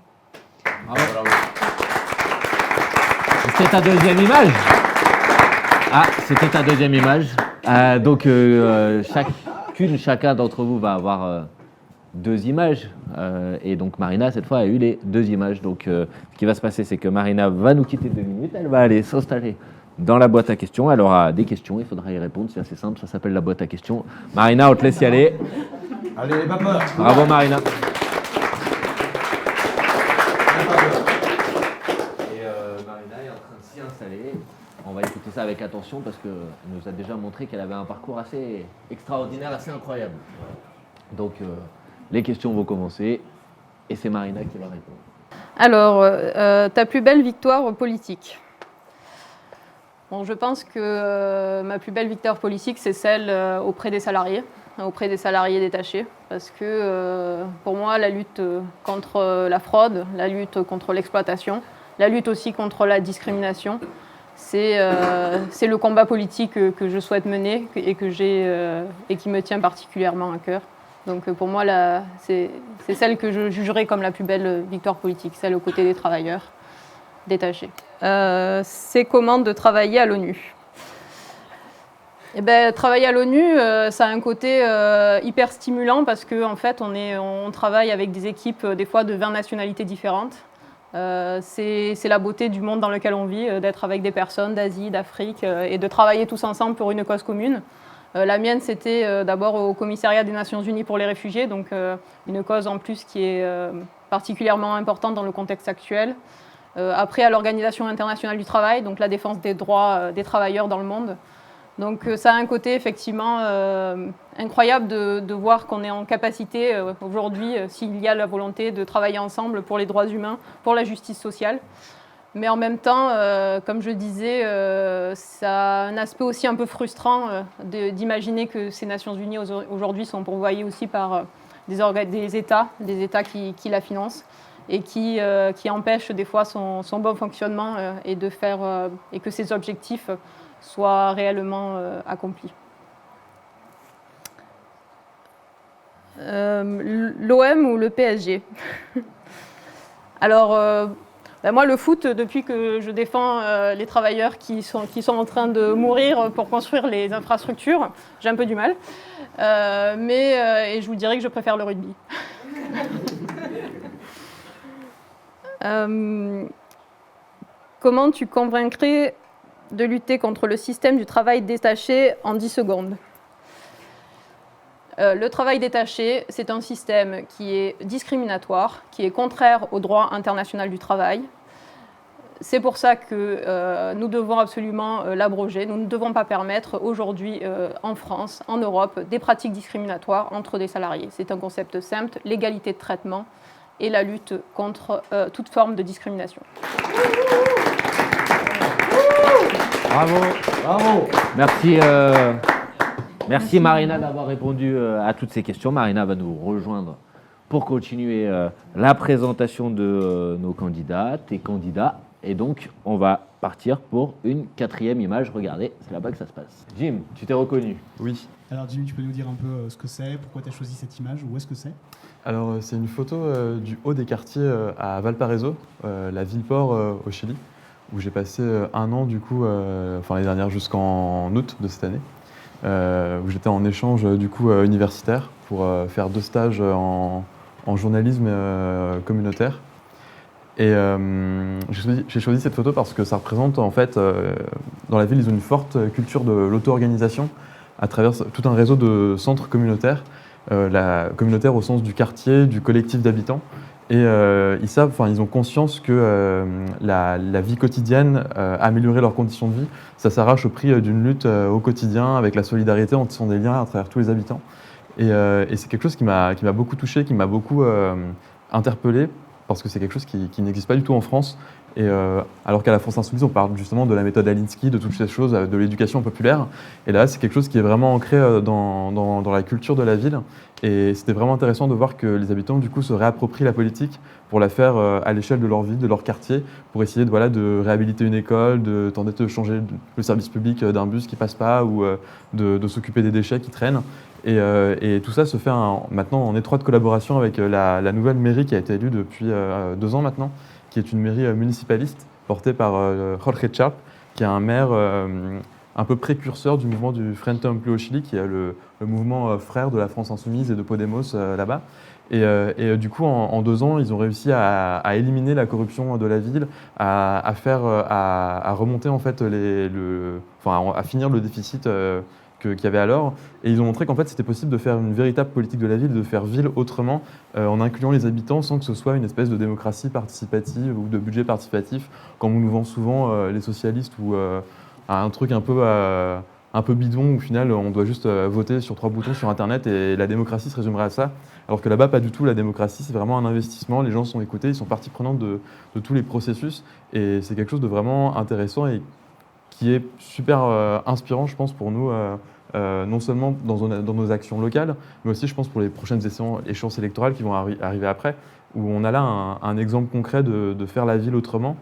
Bravo. C'était ta deuxième image. C'était ta deuxième image. Donc chacun d'entre vous va avoir deux images. Et donc Marina, cette fois, a eu les deux images. Donc ce qui va se passer, c'est que Marina va nous quitter 2 minutes. Elle va aller s'installer dans la boîte à questions. Elle aura des questions, il faudra y répondre. C'est assez simple, ça s'appelle la boîte à questions. Marina, on te laisse y aller. Allez, les papas. Bravo Marina. Et Marina est en train de s'y installer. On va écouter ça avec attention parce qu'elle nous a déjà montré qu'elle avait un parcours assez extraordinaire, assez incroyable. Donc les questions vont commencer et c'est Marina qui va répondre. Alors, ta plus belle victoire politique? Bon, je pense que ma plus belle victoire politique, c'est celle auprès des salariés détachés, parce que pour moi, la lutte contre la fraude, la lutte contre l'exploitation, la lutte aussi contre la discrimination, c'est le combat politique que je souhaite mener et qui me tient particulièrement à cœur. Donc pour moi, c'est celle que je jugerais comme la plus belle victoire politique, celle aux côtés des travailleurs détachés. C'est comment de travailler à l'ONU? Eh ben, travailler à l'ONU, ça a un côté hyper stimulant parce qu'en fait, on travaille avec des équipes des fois de 20 nationalités différentes. C'est la beauté du monde dans lequel on vit, d'être avec des personnes d'Asie, d'Afrique et de travailler tous ensemble pour une cause commune. La mienne, c'était d'abord au commissariat des Nations Unies pour les réfugiés, donc une cause en plus qui est particulièrement importante dans le contexte actuel. Après, à l'Organisation internationale du travail, donc la défense des droits des travailleurs dans le monde. Donc ça a un côté effectivement incroyable de voir qu'on est en capacité aujourd'hui, s'il y a la volonté de travailler ensemble pour les droits humains, pour la justice sociale. Mais en même temps, comme je disais, ça a un aspect aussi un peu frustrant d'imaginer que ces Nations Unies aujourd'hui sont pourvoyées aussi par des États qui la financent et qui empêchent des fois son bon fonctionnement et que ses objectifs soient réellement accomplis. L'OM ou le PSG? Alors, moi, le foot, depuis que je défends les travailleurs qui sont en train de mourir pour construire les infrastructures, j'ai un peu du mal. Et je vous dirais que je préfère le rugby. Comment tu convaincrais de lutter contre le système du travail détaché en 10 secondes? Le travail détaché, c'est un système qui est discriminatoire, qui est contraire au droit international du travail. C'est pour ça que nous devons absolument l'abroger. Nous ne devons pas permettre aujourd'hui en France, en Europe, des pratiques discriminatoires entre des salariés. C'est un concept simple, l'égalité de traitement et la lutte contre toute forme de discrimination. Bravo, bravo. Merci Marina d'avoir répondu à toutes ces questions. Marina va nous rejoindre pour continuer la présentation de nos candidates et candidats. Et donc, on va partir pour une 4e image. Regardez, c'est là-bas que ça se passe. Jim, tu t'es reconnu? Oui. Alors Jimmy, tu peux nous dire un peu ce que c'est, pourquoi tu as choisi cette image, où est-ce que c'est? Alors, c'est une photo du haut des quartiers à Valparaiso, la ville-port au Chili, où j'ai passé un an, du coup, l'année dernière jusqu'en août de cette année, où j'étais en échange, du coup, universitaire pour faire 2 stages en journalisme communautaire. Et j'ai choisi cette photo parce que ça représente, en fait, dans la ville, ils ont une forte culture de l'auto-organisation à travers tout un réseau de centres communautaires, communautaire au sens du quartier, du collectif d'habitants. Et ils ont conscience que la vie quotidienne, améliorer leurs conditions de vie, ça s'arrache au prix d'une lutte au quotidien avec la solidarité en tissant des liens à travers tous les habitants. Et c'est quelque chose qui m'a beaucoup touché, qui m'a beaucoup interpellé, parce que c'est quelque chose qui n'existe pas du tout en France. Et alors qu'à la France Insoumise, on parle justement de la méthode Alinsky, de toutes ces choses, de l'éducation populaire. Et là, c'est quelque chose qui est vraiment ancré dans la culture de la ville. Et c'était vraiment intéressant de voir que les habitants, du coup, se réapproprient la politique pour la faire à l'échelle de leur ville, de leur quartier, pour essayer de réhabiliter une école, de tenter de changer le service public d'un bus qui passe pas, ou de s'occuper des déchets qui traînent. Et tout ça se fait maintenant en étroite collaboration avec la nouvelle mairie qui a été élue depuis 2 ans maintenant, qui est une mairie municipaliste portée par Jorge Charp, qui est un maire un peu précurseur du mouvement du Frente Amplio au Chili, qui est le mouvement frère de la France Insoumise et de Podemos là-bas. Et du coup, en 2 ans, ils ont réussi à éliminer la corruption de la ville, à remonter en fait à finir le déficit qu'il y avait alors. Et ils ont montré qu'en fait, c'était possible de faire une véritable politique de la ville, de faire ville autrement, en incluant les habitants sans que ce soit une espèce de démocratie participative ou de budget participatif, comme on nous vend souvent les socialistes ou un truc un peu bidon où au final on doit juste voter sur 3 boutons sur Internet et la démocratie se résumerait à ça. Alors que là-bas, pas du tout. La démocratie, c'est vraiment un investissement. Les gens sont écoutés, ils sont partie prenante de tous les processus. Et c'est quelque chose de vraiment intéressant et qui est super inspirant, je pense, pour nous, non seulement dans nos actions locales, mais aussi, je pense, pour les prochaines échéances électorales qui vont arriver après, où on a là un exemple concret de faire la ville autrement.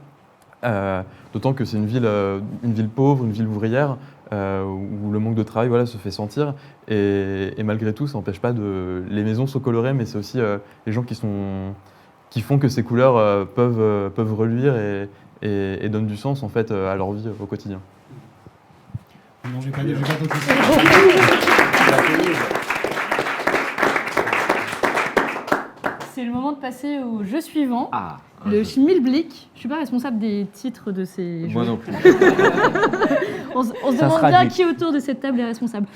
D'autant que c'est une ville pauvre, une ville ouvrière, où le manque de travail se fait sentir. Et malgré tout, ça n'empêche pas les maisons sont colorées, mais c'est aussi les gens qui font que ces couleurs peuvent reluire et donnent du sens en fait, à leur vie au quotidien. Non, je vais pas d'autres questions. C'est le moment de passer au jeu suivant. Ah, Le Schmilblick. Je ne suis pas responsable des titres de ces jeux. moi non plus. On se Ça demande sera bien dit. qui autour de cette table est responsable.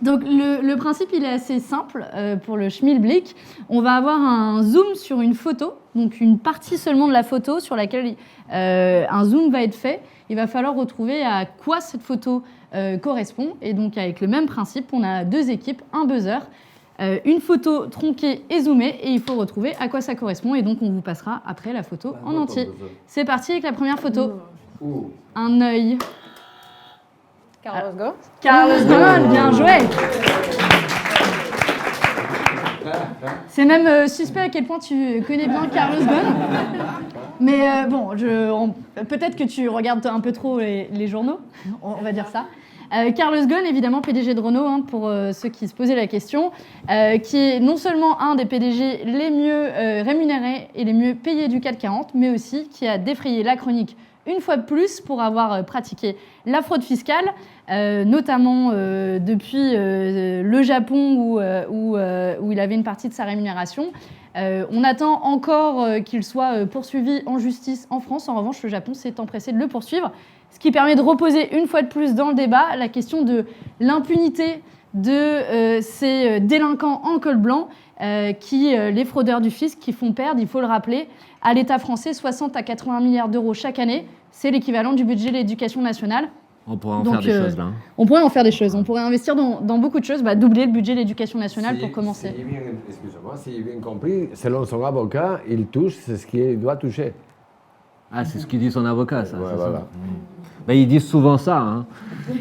Donc le principe il est assez simple pour le Schmilblick. On va avoir un zoom sur une photo, donc une partie seulement de la photo sur laquelle un zoom va être fait. Il va falloir retrouver à quoi cette photo correspond. Et donc avec le même principe, on a 2 équipes, un buzzer, une photo tronquée et zoomée, et il faut retrouver à quoi ça correspond. Et donc on vous passera après la photo en entier. C'est parti avec la première photo. Un œil. Carlos Ghosn. Carlos Ghosn, bien joué. C'est même suspect à quel point tu connais bien Carlos Ghosn. Mais bon, peut-être que tu regardes un peu trop les journaux, on va dire ça. Carlos Ghosn, évidemment PDG de Renault, pour ceux qui se posaient la question, qui est non seulement un des PDG les mieux rémunérés et les mieux payés du CAC 40, mais aussi qui a défrayé la chronique une fois de plus pour avoir pratiqué la fraude fiscale, notamment depuis le Japon où il avait une partie de sa rémunération. On attend encore qu'il soit poursuivi en justice en France. En revanche, le Japon s'est empressé de le poursuivre, ce qui permet de reposer une fois de plus dans le débat la question de l'impunité de ces délinquants en col blanc, les fraudeurs du fisc, qui font perdre, il faut le rappeler, à l'État français 60 à 80 milliards d'euros chaque année. C'est l'équivalent du budget de l'éducation nationale. On pourrait en faire des choses là. On pourrait en faire des choses. On pourrait investir dans beaucoup de choses, doubler le budget de l'éducation nationale pour commencer. Excusez-moi, si j'ai bien compris, selon son avocat, il touche ce qu'il doit toucher. Ah, c'est ce qu'il dit son avocat, ça. Ouais, c'est voilà. ça. Ben, ils disent souvent ça. Hein.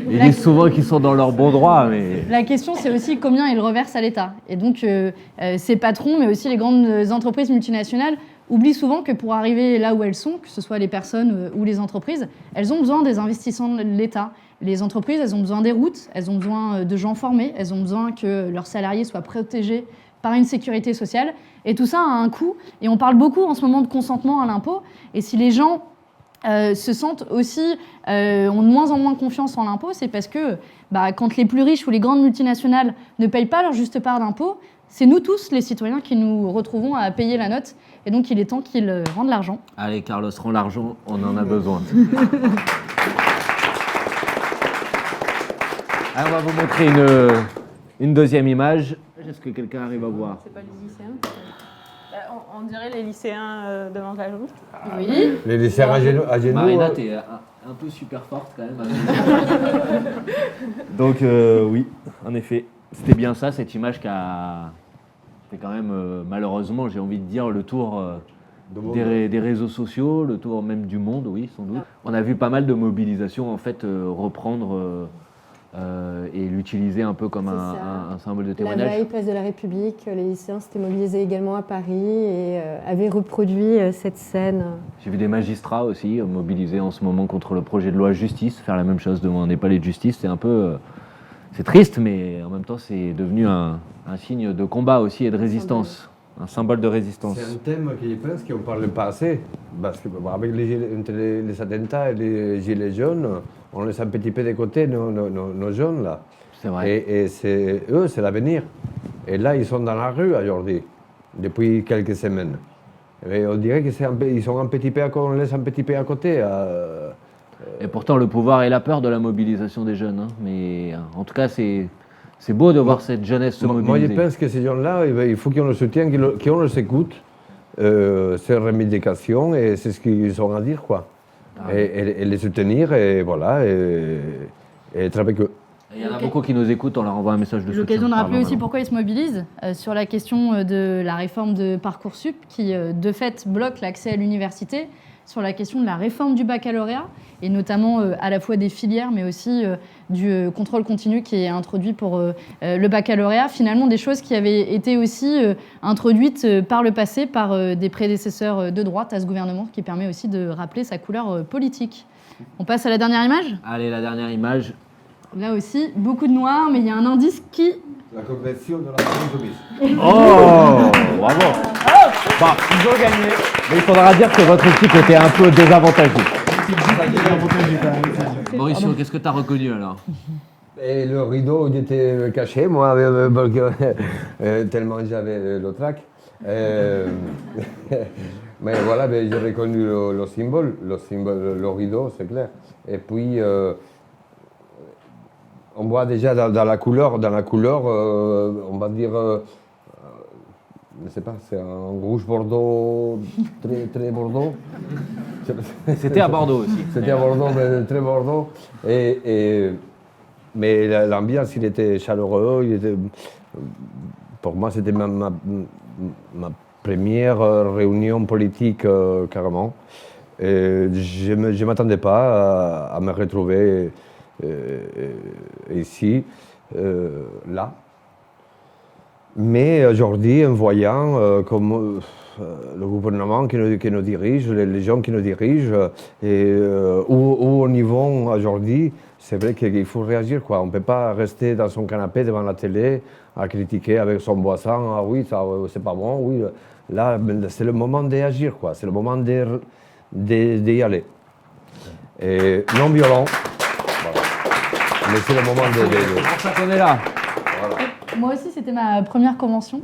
Ils disent souvent qu'ils sont dans leur bon droit, mais... La question, c'est aussi combien ils reversent à l'État. Et donc, ces patrons, mais aussi les grandes entreprises multinationales, oublient souvent que pour arriver là où elles sont, que ce soit les personnes ou les entreprises, elles ont besoin des investissements de l'État. Les entreprises, elles ont besoin des routes, elles ont besoin de gens formés, elles ont besoin que leurs salariés soient protégés par une sécurité sociale. Et tout ça a un coût. Et on parle beaucoup en ce moment de consentement à l'impôt. Et si les gens se sentent aussi, ont de moins en moins confiance en l'impôt, c'est parce que quand les plus riches ou les grandes multinationales ne payent pas leur juste part d'impôt, c'est nous tous, les citoyens, qui nous retrouvons à payer la note. Et donc, il est temps qu'ils rendent l'argent. Allez, Carlos, rends l'argent, on en a besoin. Alors, on va vous montrer une deuxième image. Est-ce que quelqu'un arrive à voir? C'est pas les lycéens. On dirait les lycéens de Mantes-la-Jolie. Oui. Les lycéens à genoux. Marina, t'es un peu super forte quand même. Donc, oui, en effet. C'était bien ça, cette image qui a fait quand même, malheureusement, j'ai envie de dire, le tour des réseaux sociaux, le tour même du monde, oui, sans doute. On a vu pas mal de mobilisations, en fait, reprendre et l'utiliser un peu comme un symbole de témoignage. La veille, place de la République, les lycéens s'étaient mobilisés également à Paris et avaient reproduit cette scène. J'ai vu des magistrats aussi mobilisés en ce moment contre le projet de loi justice, faire la même chose, demander palais de justice, c'est un peu... c'est triste, mais en même temps, c'est devenu un signe de combat aussi et de résistance, un symbole de résistance. C'est un thème qui, je pense, qu'on ne parle pas assez, parce qu'avec les attentats et les gilets jaunes, on laisse un petit peu de côté nos jeunes, là. C'est vrai. Et c'est eux, c'est l'avenir. Et là, ils sont dans la rue aujourd'hui, depuis quelques semaines. Et on dirait qu'ils sont un petit peu, on laisse un petit peu à côté. Et pourtant, le pouvoir et la peur de la mobilisation des jeunes. Hein. Mais en tout cas, c'est beau de voir cette jeunesse se mobiliser. Moi, je pense que ces gens-là, il faut qu'on les soutienne, qu'on les écoute, ces revendications, et c'est ce qu'ils ont à dire, quoi. Et les soutenir, et voilà, et être avec eux. Il y en a beaucoup qui nous écoutent, on leur envoie un message de soutien. L'occasion de rappeler aussi pourquoi ils se mobilisent sur la question de la réforme de Parcoursup, qui de fait bloque l'accès à l'université, sur la question de la réforme du baccalauréat, et notamment à la fois des filières, mais aussi du contrôle continu qui est introduit pour le baccalauréat. Finalement, des choses qui avaient été aussi introduites par le passé par des prédécesseurs de droite à ce gouvernement, qui permet aussi de rappeler sa couleur politique. On passe à la dernière image ? Allez, la dernière image. Là aussi, beaucoup de noir, mais il y a un indice qui... La conversion de la France soumise. Oh, bravo. Bon, ils ont gagné. Mais il faudra dire que votre équipe était un peu désavantagée. Mauricio, qu'est-ce que tu as reconnu alors? Et le rideau, il était caché, moi, tellement j'avais le trac. Mais voilà, j'ai reconnu le symbole, le rideau, c'est clair. Et puis, on voit déjà dans la couleur, on va dire, je ne sais pas, c'est un rouge bordeaux, très bordeaux. C'était à Bordeaux aussi. C'était à Bordeaux, mais très Bordeaux. Mais l'ambiance, il était chaleureux. Pour moi, c'était ma première réunion politique, carrément. Et je ne m'attendais pas à me retrouver ici, là. Mais aujourd'hui, en voyant comme le gouvernement qui nous dirige, les gens qui nous dirigent, et où on y va aujourd'hui, c'est vrai qu'il faut réagir, quoi. On ne peut pas rester dans son canapé devant la télé à critiquer avec son voisin. Ah oui, ça, c'est pas bon. Oui. Là, c'est le moment d'agir, quoi. C'est le moment d'y aller. Et non violent. Voilà. Mais c'est le moment de... C'est pour ça qu'on est là. Voilà. Moi aussi, c'était ma première convention.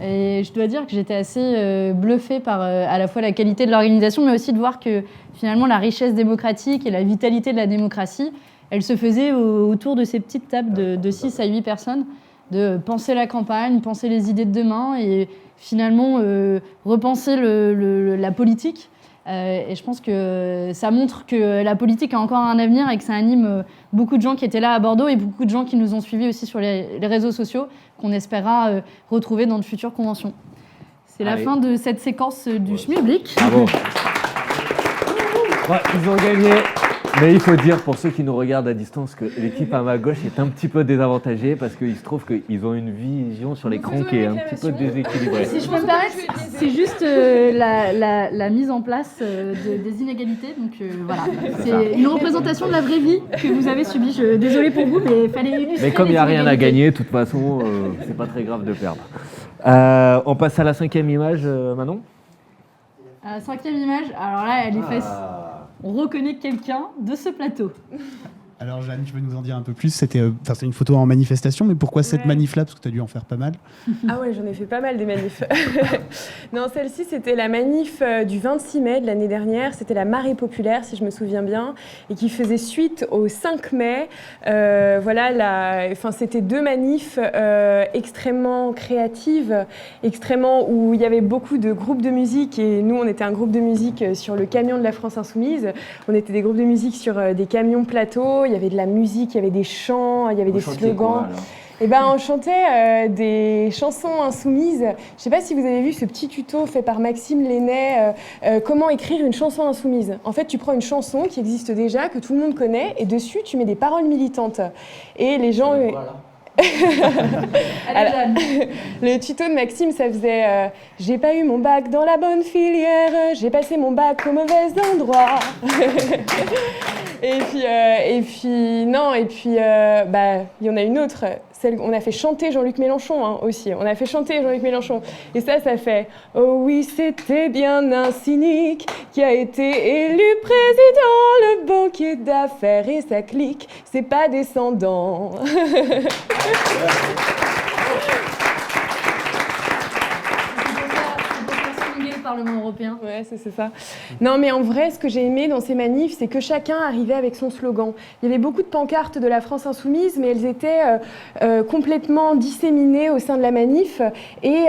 Et je dois dire que j'étais assez bluffée par à la fois la qualité de l'organisation, mais aussi de voir que finalement la richesse démocratique et la vitalité de la démocratie, elle se faisait autour de ces petites tables de 6 à 8 personnes, de penser la campagne, penser les idées de demain et finalement repenser la politique. Et je pense que ça montre que la politique a encore un avenir et que ça anime beaucoup de gens qui étaient là à Bordeaux et beaucoup de gens qui nous ont suivis aussi sur les réseaux sociaux, qu'on espérera retrouver dans de futures conventions. C'est la fin de cette séquence du Schmilblick. Bravo. Ouais, ils ont gagné. Mais il faut dire pour ceux qui nous regardent à distance que l'équipe à ma gauche est un petit peu désavantagée parce qu'il se trouve qu'ils ont une vision sur l'écran qui est un petit peu déséquilibrée. Si je peux me permettre, c'est juste la mise en place des inégalités. Donc voilà, c'est une représentation de la vraie vie que vous avez subie. Désolée pour vous, mais il fallait illustrer. Mais comme il n'y a rien à gagner, de toute façon, c'est pas très grave de perdre. On passe à la 5e image, Manon. La 5e image, alors là, elle est facile. On reconnaît quelqu'un de ce plateau. Alors Jeanne, tu veux nous en dire un peu plus? C'était une photo en manifestation, mais pourquoi cette manif-là? Parce que tu as dû en faire pas mal. Ah ouais, j'en ai fait pas mal des manifs. Non, celle-ci, c'était la manif du 26 mai de l'année dernière. C'était la marée populaire, si je me souviens bien, et qui faisait suite au 5 mai. C'était 2 manifs extrêmement créatives, où il y avait beaucoup de groupes de musique, et nous, on était un groupe de musique sur le camion de la France Insoumise. On était des groupes de musique sur des camions plateaux. Il y avait de la musique, il y avait des chants, il y avait des slogans. Et on chantait des chansons insoumises. Je ne sais pas si vous avez vu ce petit tuto fait par Maxime Lenné, comment écrire une chanson insoumise. En fait, tu prends une chanson qui existe déjà, que tout le monde connaît, et dessus, tu mets des paroles militantes. Et les gens... Alors, le tuto de Maxime, ça faisait j'ai pas eu mon bac dans la bonne filière, j'ai passé mon bac au mauvais endroit. Il y en a une autre, on a fait chanter Jean-Luc Mélenchon aussi. On a fait chanter Jean-Luc Mélenchon. Et ça fait oh oui, c'était bien un cynique qui a été élu président, le banquier d'affaires et sa clique, c'est pas descendant. Parlement européen. Ouais, c'est ça. Non, mais en vrai, ce que j'ai aimé dans ces manifs, c'est que chacun arrivait avec son slogan. Il y avait beaucoup de pancartes de la France insoumise, mais elles étaient complètement disséminées au sein de la manif. Et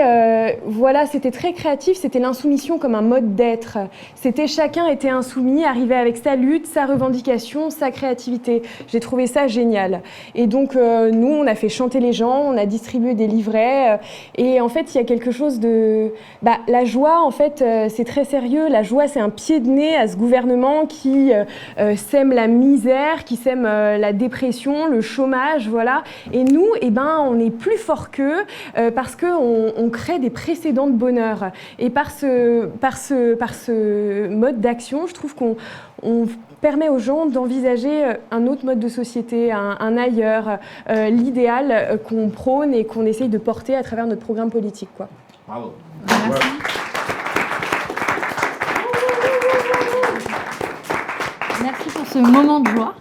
voilà, c'était très créatif. C'était l'insoumission comme un mode d'être. C'était chacun était insoumis, arrivait avec sa lutte, sa revendication, sa créativité. J'ai trouvé ça génial. Et donc, nous, on a fait chanter les gens, on a distribué des livrets. Et en fait, il y a quelque chose de... la joie, en fait, c'est très sérieux. La joie, c'est un pied de nez à ce gouvernement qui sème la misère, qui sème la dépression, le chômage, voilà. Et nous, on est plus fort qu'eux parce qu'on crée des précédents de bonheur. Et par ce mode d'action, je trouve qu'on permet aux gens d'envisager un autre mode de société, un ailleurs, l'idéal qu'on prône et qu'on essaye de porter à travers notre programme politique, quoi. Bravo. Merci. Merci pour ce moment de joie.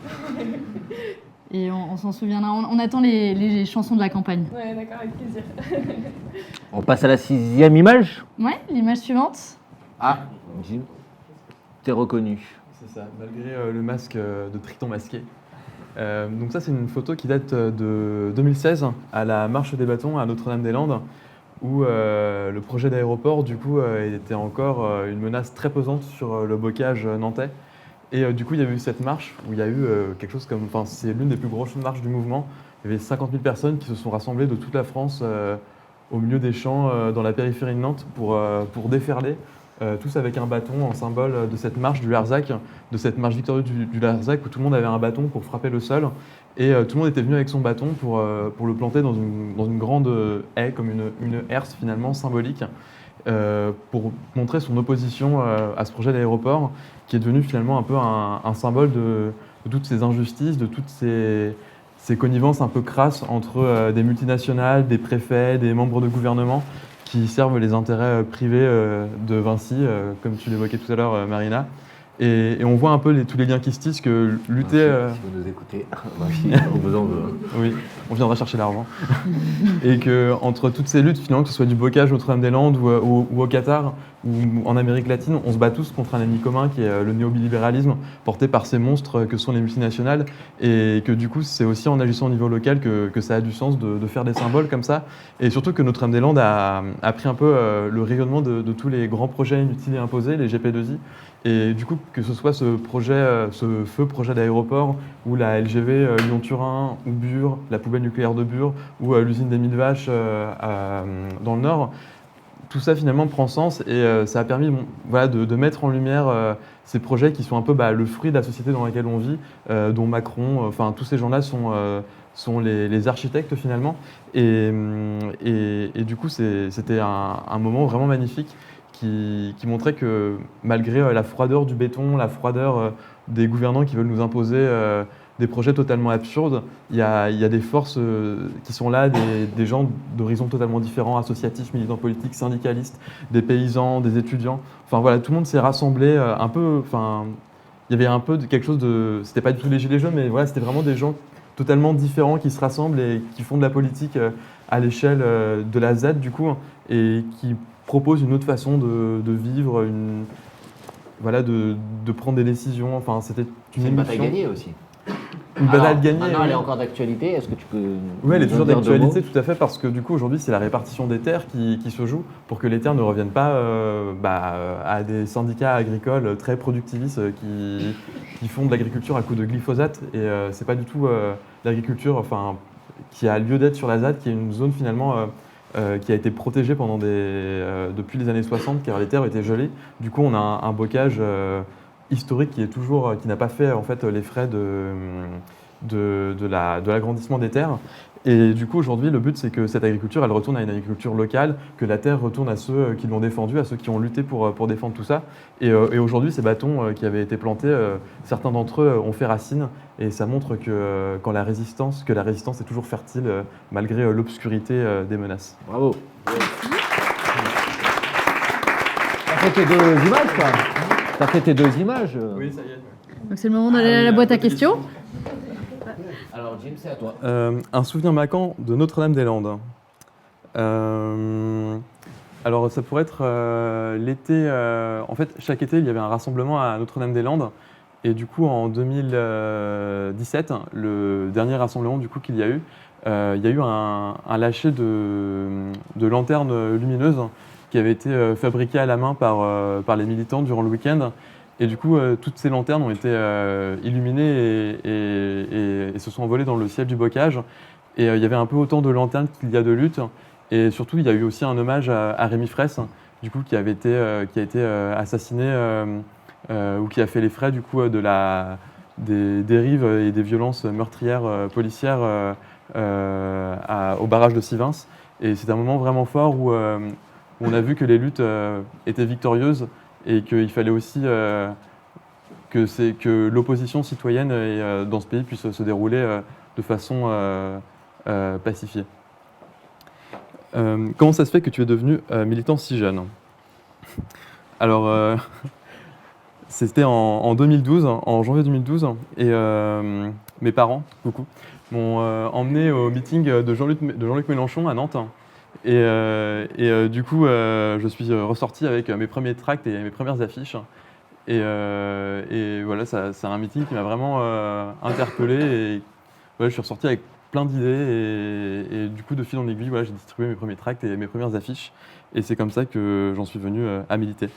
Et on s'en souviendra. On attend les chansons de la campagne. Ouais, d'accord, avec plaisir. On passe à la 6e image. Ouais, l'image suivante. Ah, Jim, t'es reconnu. C'est ça, malgré le masque de Triton masqué. Donc ça, c'est une photo qui date de 2016, à la Marche des Bâtons à Notre-Dame-des-Landes, où le projet d'aéroport, du coup, était encore une menace très pesante sur le bocage nantais. Et du coup, il y a eu cette marche où il y a eu quelque chose comme... Enfin, c'est l'une des plus grosses marches du mouvement. Il y avait 50 000 personnes qui se sont rassemblées de toute la France au milieu des champs dans la périphérie de Nantes pour déferler, tous avec un bâton en symbole de cette marche du Larzac, de cette marche victorieuse du Larzac où tout le monde avait un bâton pour frapper le sol. Et tout le monde était venu avec son bâton pour le planter dans une grande haie, comme une herse finalement symbolique, pour montrer son opposition à ce projet d'aéroport qui est devenu finalement un peu un symbole de toutes ces injustices, de toutes ces connivences un peu crasses entre des multinationales, des préfets, des membres de gouvernement qui servent les intérêts privés de Vinci, comme tu l'évoquais tout à l'heure, Marina. Et on voit un peu tous les liens qui se tissent, que lutter... Si vous nous écoutez, au besoin de... Oui, on viendra chercher l'argent. Et qu'entre toutes ces luttes, finalement, que ce soit du bocage Notre-Dame-des-Landes ou au Qatar ou en Amérique latine, on se bat tous contre un ennemi commun qui est le néolibéralisme porté par ces monstres que sont les multinationales. Et que du coup, c'est aussi en agissant au niveau local que ça a du sens de faire des symboles comme ça. Et surtout que Notre-Dame-des-Landes a pris un peu le rayonnement de tous les grands projets inutiles et imposés, les GP2I. Et du coup, que ce soit ce feu projet d'aéroport, ou la LGV Lyon-Turin, ou Bure, la poubelle nucléaire de Bure, ou l'usine des 1000 vaches dans le Nord, tout ça finalement prend sens et ça a permis de mettre en lumière ces projets qui sont un peu le fruit de la société dans laquelle on vit, dont Macron, tous ces gens-là sont les architectes finalement. Et du coup, c'était un moment vraiment magnifique qui montrait que malgré la froideur du béton, la froideur des gouvernants qui veulent nous imposer des projets totalement absurdes, il y a des forces qui sont là, des gens d'horizons totalement différents, associatifs, militants politiques, syndicalistes, des paysans, des étudiants. Enfin voilà, tout le monde s'est rassemblé un peu. Enfin, il y avait un peu de quelque chose de. C'était pas du tout les gilets jaunes, mais voilà, c'était vraiment des gens totalement différents qui se rassemblent et qui font de la politique à l'échelle de la ZAD du coup, et qui propose une autre façon de vivre, de prendre des décisions. Enfin, c'était une bataille gagnée aussi. Une bataille gagnée. Maintenant, elle est encore d'actualité. Est-ce que tu peux... Oui, elle est toujours d'actualité, tout à fait, parce que du coup, aujourd'hui, c'est la répartition des terres qui se joue pour que les terres ne reviennent pas à des syndicats agricoles très productivistes qui font de l'agriculture à coup de glyphosate. Et c'est pas du tout l'agriculture qui a lieu d'être sur la ZAD, qui est une zone finalement... qui a été protégée depuis les années 60, car les terres étaient gelées. Du coup, on a un bocage historique qui n'a pas fait en fait les frais de l'agrandissement des terres. Et du coup, aujourd'hui, le but, c'est que cette agriculture, elle retourne à une agriculture locale, que la terre retourne à ceux qui l'ont défendue, à ceux qui ont lutté pour défendre tout ça. Et aujourd'hui, ces bâtons qui avaient été plantés, certains d'entre eux ont fait racine. Et ça montre que la résistance est toujours fertile, malgré l'obscurité des menaces. Bravo. T'as fait tes deux images, quoi. T'as fait tes deux images. Oui, ça y est. Donc c'est le moment d'aller à la boîte à questions. Alors Jim, c'est à toi. Un souvenir marquant de Notre-Dame-des-Landes. Alors ça pourrait être l'été, en fait chaque été il y avait un rassemblement à Notre-Dame-des-Landes et du coup en 2017, le dernier rassemblement du coup qu'il y a eu, il y a eu un lâcher de lanternes lumineuses qui avaient été fabriquées à la main par les militants durant le week-end. Et du coup, toutes ces lanternes ont été illuminées et se sont envolées dans le ciel du bocage. Et il y avait un peu autant de lanternes qu'il y a de luttes. Et surtout, il y a eu aussi un hommage à Rémi Fraisse, du coup, qui a été assassiné ou qui a fait les frais du coup des dérives et des violences meurtrières policières au barrage de Sivins. Et c'est un moment vraiment fort où on a vu que les luttes étaient victorieuses et qu'il fallait aussi que l'opposition citoyenne dans ce pays puisse se dérouler de façon pacifiée. Comment ça se fait que tu es devenu militant si jeune? Alors, c'était en 2012, en janvier 2012, et mes parents, coucou, m'ont emmené au meeting de Jean-Luc Mélenchon à Nantes. Et du coup, je suis ressorti avec mes premiers tracts et mes premières affiches. Et voilà, c'est un meeting qui m'a vraiment interpellé. Et voilà, je suis ressorti avec plein d'idées. Et du coup, de fil en aiguille, voilà, j'ai distribué mes premiers tracts et mes premières affiches. Et c'est comme ça que j'en suis venu à militer.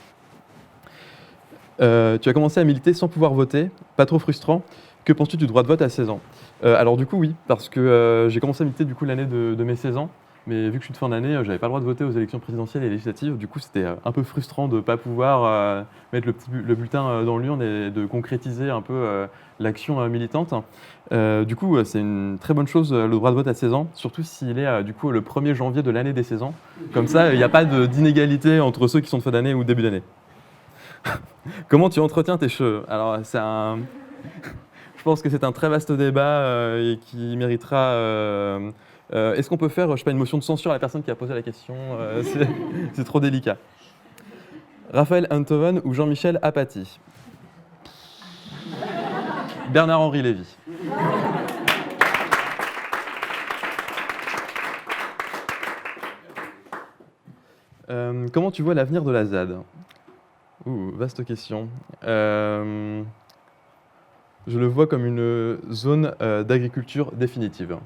Tu as commencé à militer sans pouvoir voter, pas trop frustrant. Que penses-tu du droit de vote à 16 ans? Alors du coup, oui, parce que j'ai commencé à militer du coup l'année de mes 16 ans. Mais vu que je suis de fin d'année, j'avais pas le droit de voter aux élections présidentielles et législatives. Du coup, c'était un peu frustrant de ne pas pouvoir mettre le bulletin dans l'urne et de concrétiser un peu l'action militante. Du coup, c'est une très bonne chose, le droit de vote à 16 ans, surtout s'il est du coup le 1er janvier de l'année des 16 ans. Comme ça, il n'y a pas d'inégalité entre ceux qui sont de fin d'année ou début d'année. Comment tu entretiens tes cheveux? Alors, je pense que c'est un très vaste débat et qui méritera... Est-ce qu'on peut faire, je sais pas, une motion de censure à la personne qui a posé la question? C'est trop délicat. Raphaël Enthoven ou Jean-Michel Apathy? Bernard-Henri Lévy. Comment tu vois l'avenir de la ZAD? Vaste question. Je le vois comme une zone d'agriculture définitive.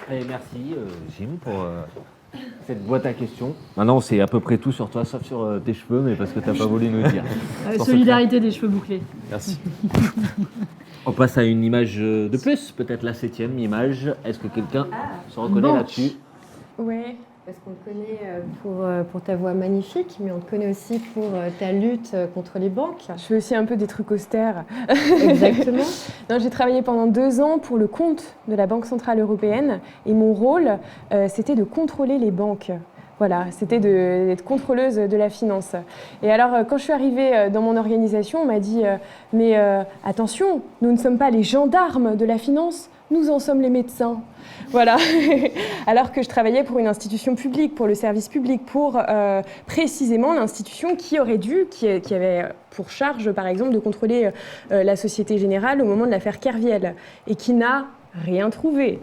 Et merci Jim pour cette boîte à questions. Maintenant, c'est à peu près tout sur toi, sauf sur tes cheveux, mais parce que tu n'as pas voulu nous dire. Solidarité des cheveux bouclés. Merci. On passe à une image de plus, peut-être la 7e image. Est-ce que quelqu'un se reconnaît là-dessus? Oui, parce qu'on te connaît pour ta voix magnifique, mais on te connaît aussi pour ta lutte contre les banques. Je fais aussi un peu des trucs austères. Exactement. Non, j'ai travaillé pendant 2 ans pour le compte de la Banque Centrale Européenne et mon rôle, c'était de contrôler les banques. Voilà, c'était d'être contrôleuse de la finance. Et alors, quand je suis arrivée dans mon organisation, on m'a dit « Mais attention, nous ne sommes pas les gendarmes de la finance, nous en sommes les médecins. » Voilà, alors que je travaillais pour une institution publique, pour le service public, pour précisément l'institution qui avait pour charge, par exemple, de contrôler la Société Générale au moment de l'affaire Kerviel, et qui n'a rien trouvé.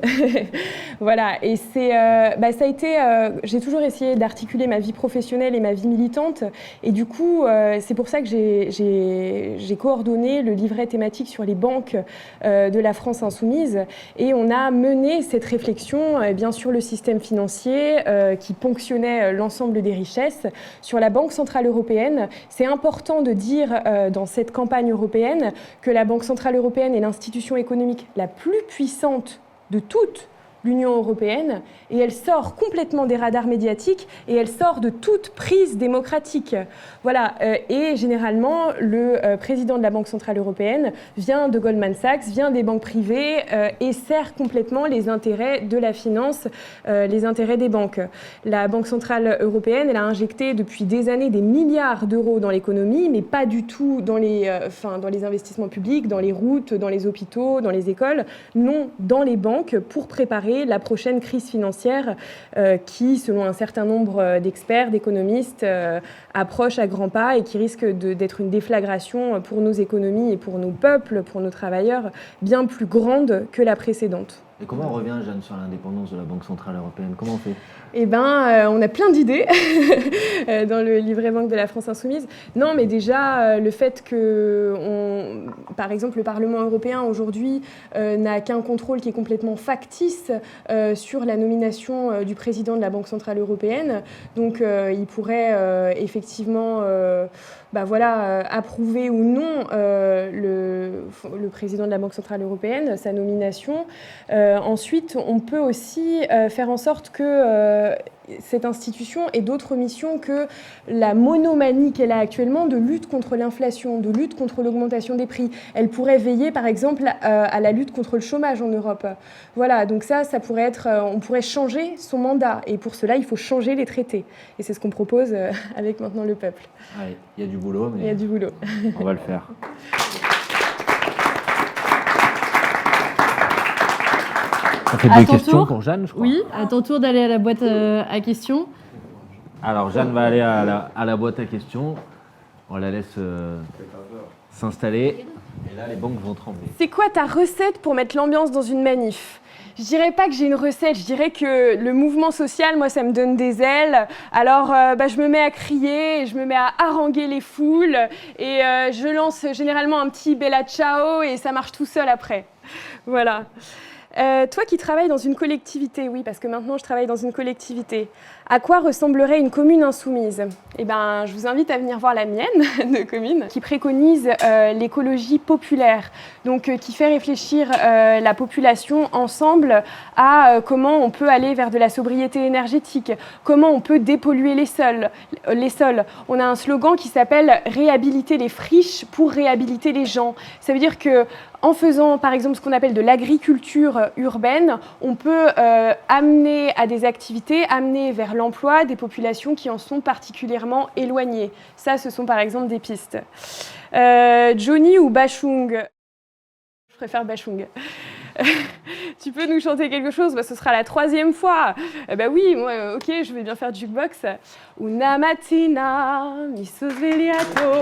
Voilà, et ça a été... j'ai toujours essayé d'articuler ma vie professionnelle et ma vie militante, et du coup, c'est pour ça que j'ai coordonné le livret thématique sur les banques de la France insoumise, et on a mené cette réflexion bien sur le système financier qui ponctionnait l'ensemble des richesses, sur la Banque Centrale Européenne. C'est important de dire dans cette campagne européenne que la Banque Centrale Européenne est l'institution économique la plus puissante de toute l'Union européenne, et elle sort complètement des radars médiatiques et elle sort de toute prise démocratique. Voilà, et généralement, le président de la Banque Centrale Européenne vient de Goldman Sachs, vient des banques privées et sert complètement les intérêts de la finance, les intérêts des banques. La Banque Centrale Européenne, elle a injecté depuis des années des milliards d'euros dans l'économie, mais pas du tout dans les investissements publics, dans les routes, dans les hôpitaux, dans les écoles, non, dans les banques pour préparer la prochaine crise financière qui, selon un certain nombre d'experts, d'économistes, approche à grands pas et qui risque d'être une déflagration pour nos économies et pour nos peuples, pour nos travailleurs, bien plus grande que la précédente. Et comment on revient, Jeanne, sur l'indépendance de la Banque Centrale Européenne? Comment on fait? Eh ben, on a plein d'idées dans le livret banque de la France Insoumise. Non, mais déjà, le fait que, par exemple, le Parlement européen aujourd'hui n'a qu'un contrôle qui est complètement factice sur la nomination du président de la Banque Centrale Européenne. Donc, il pourrait effectivement approuver ou non le président de la Banque Centrale Européenne, sa nomination. Ensuite, on peut aussi faire en sorte que cette institution ait d'autres missions que la monomanie qu'elle a actuellement de lutte contre l'inflation, de lutte contre l'augmentation des prix. Elle pourrait veiller, par exemple, à la lutte contre le chômage en Europe. Voilà, donc ça pourrait être... on pourrait changer son mandat. Et pour cela, il faut changer les traités. Et c'est ce qu'on propose avec maintenant le peuple. Ouais, il y a du boulot, mais il y a du boulot. On va le faire. Ça fait deux questions pour Jeanne, je crois. Oui, à ton tour d'aller à la boîte à questions. Alors, Jeanne va aller à la boîte à questions. On la laisse s'installer. Et là, les banques vont trembler. C'est quoi ta recette pour mettre l'ambiance dans une manif? Je dirais pas que j'ai une recette, je dirais que le mouvement social, moi, ça me donne des ailes. Alors, je me mets à crier, je me mets à haranguer les foules et je lance généralement un petit Bella Ciao et ça marche tout seul après. Voilà. Toi qui travailles dans une collectivité, oui, parce que maintenant je travaille dans une collectivité, à quoi ressemblerait une commune insoumise? Eh bien, je vous invite à venir voir la mienne de commune, qui préconise l'écologie populaire, donc qui fait réfléchir la population ensemble à comment on peut aller vers de la sobriété énergétique, comment on peut dépolluer les sols. On a un slogan qui s'appelle « Réhabiliter les friches pour réhabiliter les gens ». Ça veut dire que en faisant, par exemple, ce qu'on appelle de l'agriculture urbaine, on peut amener à des activités, amener vers l'emploi des populations qui en sont particulièrement éloignées. Ça, ce sont par exemple des pistes. Johnny ou Bachung? Je préfère Bachung. Tu peux nous chanter quelque chose? Ce sera la 3e fois. Oui, moi, ok, je vais bien faire jukebox. Una mattina mi sono svegliato,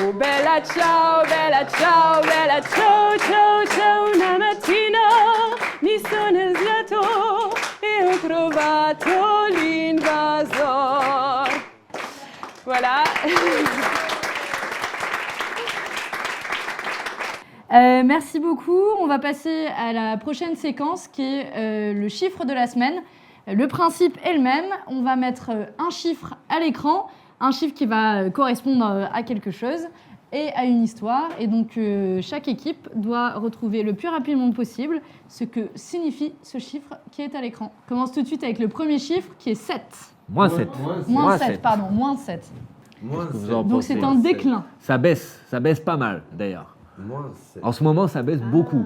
oh bella ciao, ciao, ciao, ciao. Una mattina mi sono svegliato e ho trovato l'invasor. Voilà. Merci beaucoup. On va passer à la prochaine séquence qui est le chiffre de la semaine. Le principe est le même. On va mettre un chiffre à l'écran, un chiffre qui va correspondre à quelque chose et à une histoire. Et donc, chaque équipe doit retrouver le plus rapidement possible ce que signifie ce chiffre qui est à l'écran. On commence tout de suite avec le premier chiffre qui est 7. Moins 7. Moins 7, pardon. Moins 7. Donc, c'est un déclin. Ça baisse pas mal d'ailleurs. En ce moment, ça baisse beaucoup.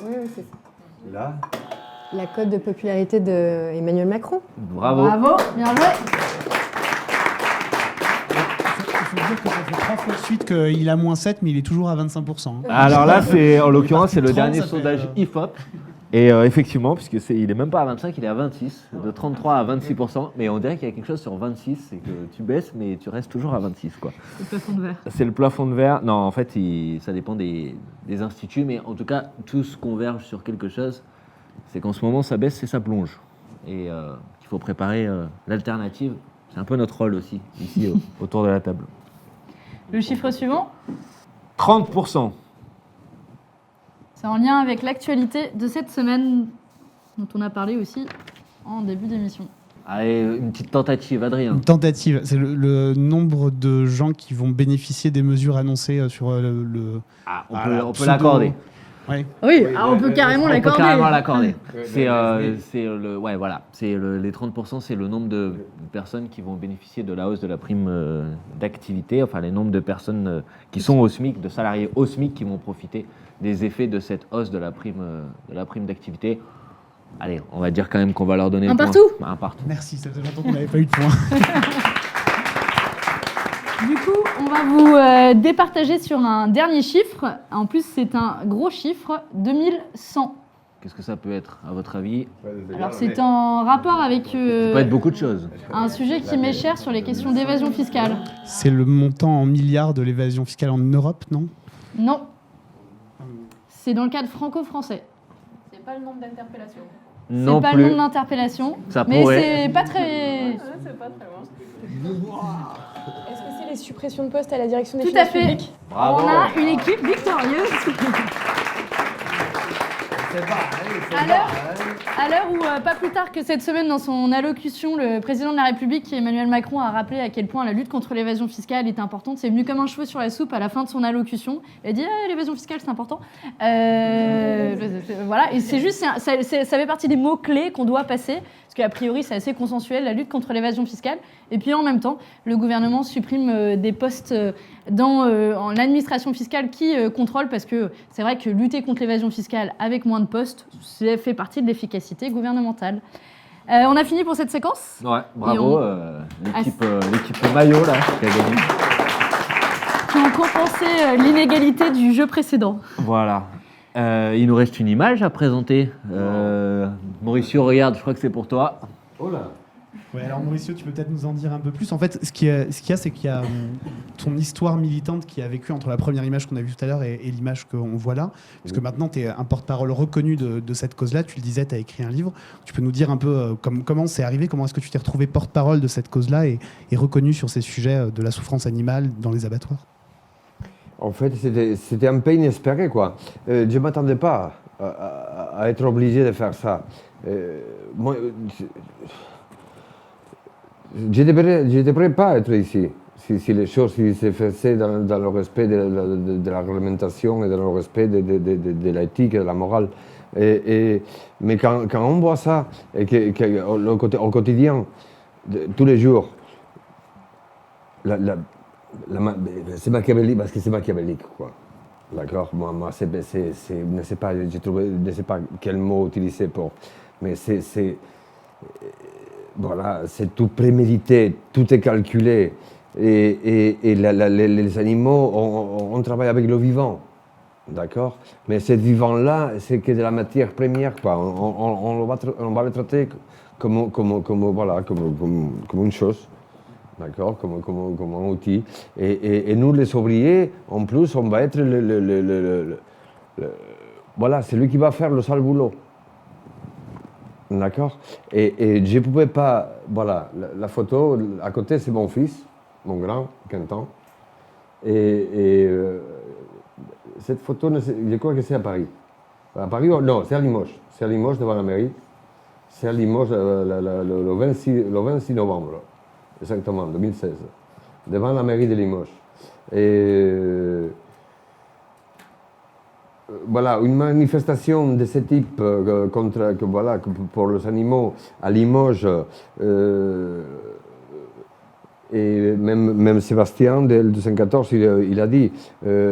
Oui, c'est ça. Là. La cote de popularité d'Emmanuel Macron. Bravo. Bravo, bien joué. Il faut dire que ça fait 3 fois de suite qu'il a moins 7, mais il est toujours à 25%. Alors là, en l'occurrence, c'est le 30, dernier ça fait, sondage IFOP. Et effectivement, puisque il est même pas à 25, il est à 26, de 33 à 26%. Mais on dirait qu'il y a quelque chose sur 26, c'est que tu baisses, mais tu restes toujours à 26, quoi. Le plafond de verre. C'est le plafond de verre. Non, en fait, ça dépend des instituts, mais en tout cas, tous convergent sur quelque chose. C'est qu'en ce moment, ça baisse et ça plonge. Et qu'il faut préparer l'alternative. C'est un peu notre rôle aussi, ici, autour de la table. Le chiffre suivant, 30%. c'est en lien avec l'actualité de cette semaine dont on a parlé aussi en début d'émission. Allez, une petite tentative, Adrien. Une tentative, c'est le nombre de gens qui vont bénéficier des mesures annoncées sur le On peut l'accorder. Ouais. Oui, on peut carrément l'accorder. On peut carrément l'accorder. Les 30%, c'est le nombre de personnes qui vont bénéficier de la hausse de la prime d'activité, enfin les nombres de personnes qui sont au SMIC, de salariés au SMIC qui vont profiter des effets de cette hausse de la prime d'activité. Allez, on va dire quand même qu'on va leur donner un point. partout. Un partout. Merci, ça faisait longtemps qu'on n'avait pas eu de points. Du coup, on va vous départager sur un dernier chiffre. En plus, c'est un gros chiffre, 2100. Qu'est-ce que ça peut être, à votre avis? Alors, c'est en rapport avec Ça peut être beaucoup de choses. un sujet qui m'est cher sur les questions d'évasion fiscale. C'est le montant en milliards de l'évasion fiscale en Europe, non? Non. C'est dans le cadre franco-français. pas le nombre d'interpellations. Non C'est pas plus. le nom d'interpellation, Ça mais pourrait. c'est pas très... C'est pas très loin. Est-ce que c'est les suppressions de postes à la direction des Tout à finances fait. publiques? Bravo. On a une équipe victorieuse. À l'heure où, pas plus tard que cette semaine, dans son allocution, le président de la République, Emmanuel Macron, a rappelé à quel point la lutte contre l'évasion fiscale est importante. C'est venu comme un cheveu sur la soupe à la fin de son allocution. Il a dit l'évasion fiscale, c'est important. Voilà, et c'est juste, ça fait partie des mots-clés qu'on doit passer, parce qu'a priori, c'est assez consensuel, la lutte contre l'évasion fiscale. Et puis en même temps, le gouvernement supprime des postes en l'administration fiscale qui contrôle, parce que c'est vrai que lutter contre l'évasion fiscale avec moins de postes, ça fait partie de l'efficacité gouvernementale. On a fini pour cette séquence. Ouais, bravo. L'équipe maillot, là, qui a gagné. Qui ont compensé l'inégalité du jeu précédent. Voilà. Il nous reste une image à présenter. Mauricio, regarde, je crois que c'est pour toi. Oh là. Ouais, alors Mauricio, tu peux peut-être nous en dire un peu plus. En fait, ce qu'il y a, c'est qu'il y a ton histoire militante qui a vécu entre la première image qu'on a vue tout à l'heure et l'image qu'on voit là. Parce que maintenant, tu es un porte-parole reconnu de cette cause-là. Tu le disais, tu as écrit un livre. Tu peux nous dire un peu comment c'est arrivé, comment est-ce que tu t'es retrouvé porte-parole de cette cause-là et reconnu sur ces sujets de la souffrance animale dans les abattoirs? En fait, c'était un peu inespéré, quoi. Je ne m'attendais pas à être obligé de faire ça. Moi, j'étais prêt pas à être ici, si les choses se faisaient dans le respect de la réglementation et dans le respect de l'éthique et de la morale. Mais quand on voit ça, et au quotidien, tous les jours, c'est machiavélique, parce que c'est machiavélique, quoi. D'accord? Moi je ne sais pas quel mot utiliser pour... Mais voilà, c'est tout prémédité, tout est calculé. Et les animaux, on travaille avec le vivant, d'accord? Mais ce vivant-là, c'est que de la matière première, quoi. On va le traiter comme une chose, d'accord? Comme un outil. Et nous, les ouvriers, en plus, on va être voilà, c'est lui qui va faire le sale boulot. D'accord? Et je ne pouvais pas... Voilà, la photo, à côté, c'est mon fils, mon grand, Quentin. Cette photo, je crois que c'est à Paris. À Paris, non, c'est à Limoges. C'est à Limoges, devant la mairie. C'est à Limoges le 26 novembre, exactement, 2016. Devant la mairie de Limoges. Voilà, une manifestation de ce type pour les animaux à Limoges, et même Sébastien de 214, il a dit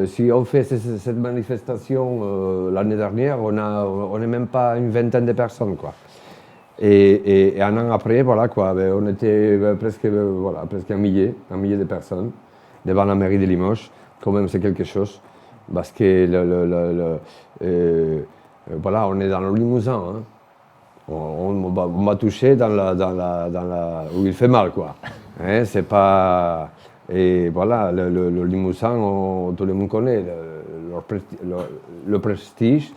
si on fait cette manifestation l'année dernière, on n'est même pas une vingtaine de personnes, quoi. Et un an après, voilà, quoi, on était presque un millier de personnes devant la mairie de Limoges. Quand même, c'est quelque chose. Parce que voilà, on est dans le Limousin, hein. On va toucher où il fait mal, quoi. Hein, c'est pas... Et voilà, le Limousin, tout le monde connaît le prestige.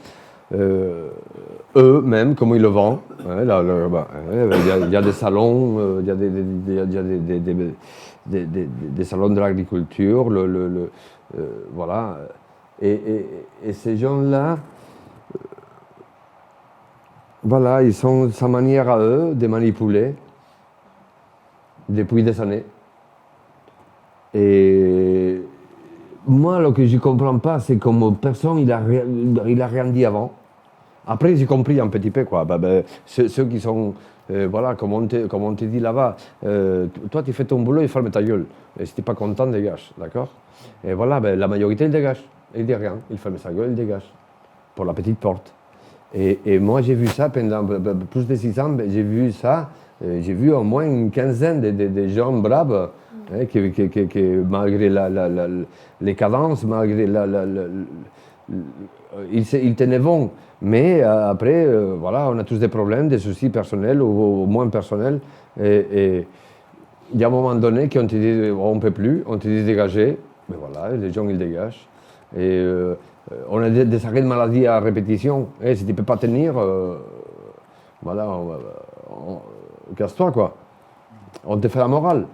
Eux-mêmes, comment ils le vendent. Hein, il y a des salons, il y a des salons de l'agriculture, voilà. Et ces gens-là, voilà, ils ont sa manière à eux de manipuler depuis des années. Et moi, ce que je ne comprends pas, c'est comme personne, il a rien dit avant. Après, j'ai compris un petit peu, quoi. Ceux qui sont, voilà, comme on te dit là-bas, toi, tu fais ton boulot et ferme ta gueule. Et si tu n'es pas content, dégage, d'accord? Et voilà, la majorité, il dégage. Il ne dit rien, il ferme sa gueule, il dégage. Pour la petite porte. Et moi, j'ai vu ça pendant plus de 6 ans, j'ai vu ça. J'ai vu au moins une quinzaine de gens braves, hein, qui malgré les cadences, malgré ils tenaient bon. Mais après, voilà, on a tous des problèmes, des soucis personnels ou moins personnels. Et il y a un moment donné qu'on te dit on ne peut plus, on te dit dégager. Mais voilà, les gens ils dégagent. Et on a des arrêts de maladie à répétition. Si tu ne peux pas tenir, voilà, casse-toi, quoi. On te fait la morale.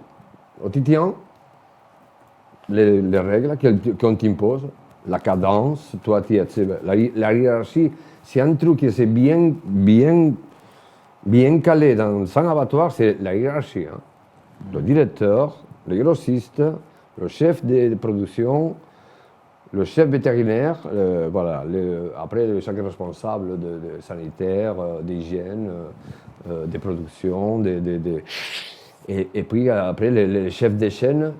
On t'y tient, les règles qu'on t'impose, la cadence, toi, la hiérarchie, c'est un truc qui est bien calé dans un abattoir, c'est la hiérarchie. Hein. Le directeur, le grossiste, le chef de production, le chef vétérinaire, voilà, après chaque responsable de sanitaire, d'hygiène, de production, et puis après le chef de chaîne,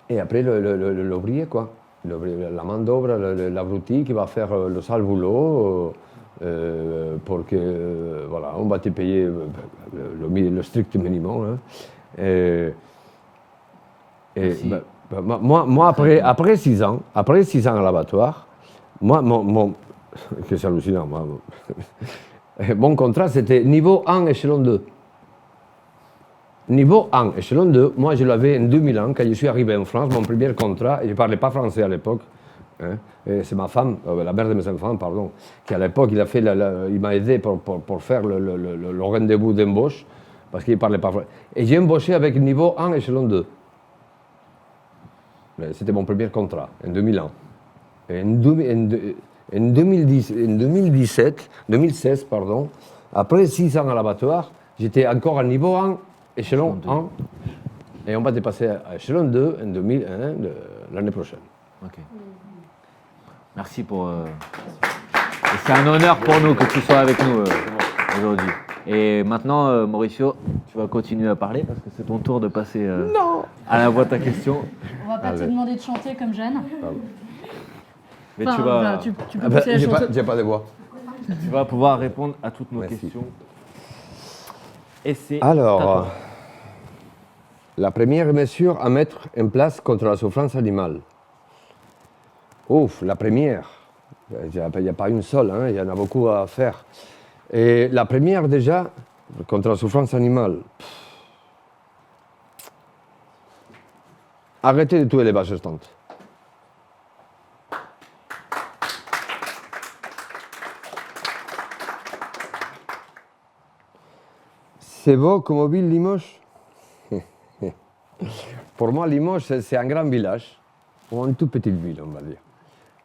et après l'ouvrier, quoi. La main d'œuvre, l'abruti qui va faire le sale boulot pour que, voilà, on va te payer le strict minimum. Hein. Moi, après 6 ans à l'abattoir, que c'est hallucinant, mon contrat c'était niveau 1, échelon 2. Niveau 1, échelon 2, moi je l'avais en 2001, quand je suis arrivé en France, mon premier contrat, et je ne parlais pas français à l'époque. Hein, c'est ma femme, la mère de mes enfants, pardon, qui à l'époque il m'a aidé pour faire le rendez-vous d'embauche, parce qu'il ne parlait pas français. Et j'ai embauché avec niveau 1, échelon 2. C'était mon premier contrat, en 2001. Et en 2016, après 6 ans à l'abattoir, j'étais encore à niveau 1, échelon 1, et on va dépasser à échelon 2 en 2001, l'année prochaine. Ok. Merci pour... C'est un honneur pour nous que tu sois avec nous aujourd'hui. Et maintenant, Mauricio, tu vas continuer à parler parce que c'est ton tour de passer à la boîte à questions. On va pas te demander de chanter comme Jeanne. Mais tu vas... tu peux pousser la chanson. J'ai pas de voix. Tu vas pouvoir répondre à toutes nos questions. Et c'est alors, la première mesure à mettre en place contre la souffrance animale. Ouf, la première. Il n'y a pas une seule, hein, il y en a beaucoup à faire. Et la première déjà, contre la souffrance animale. Arrêtez de tuer les vaches gestantes. C'est beau comme ville Limoges. Pour moi, Limoges, c'est un grand village, ou une toute petite ville, on va dire.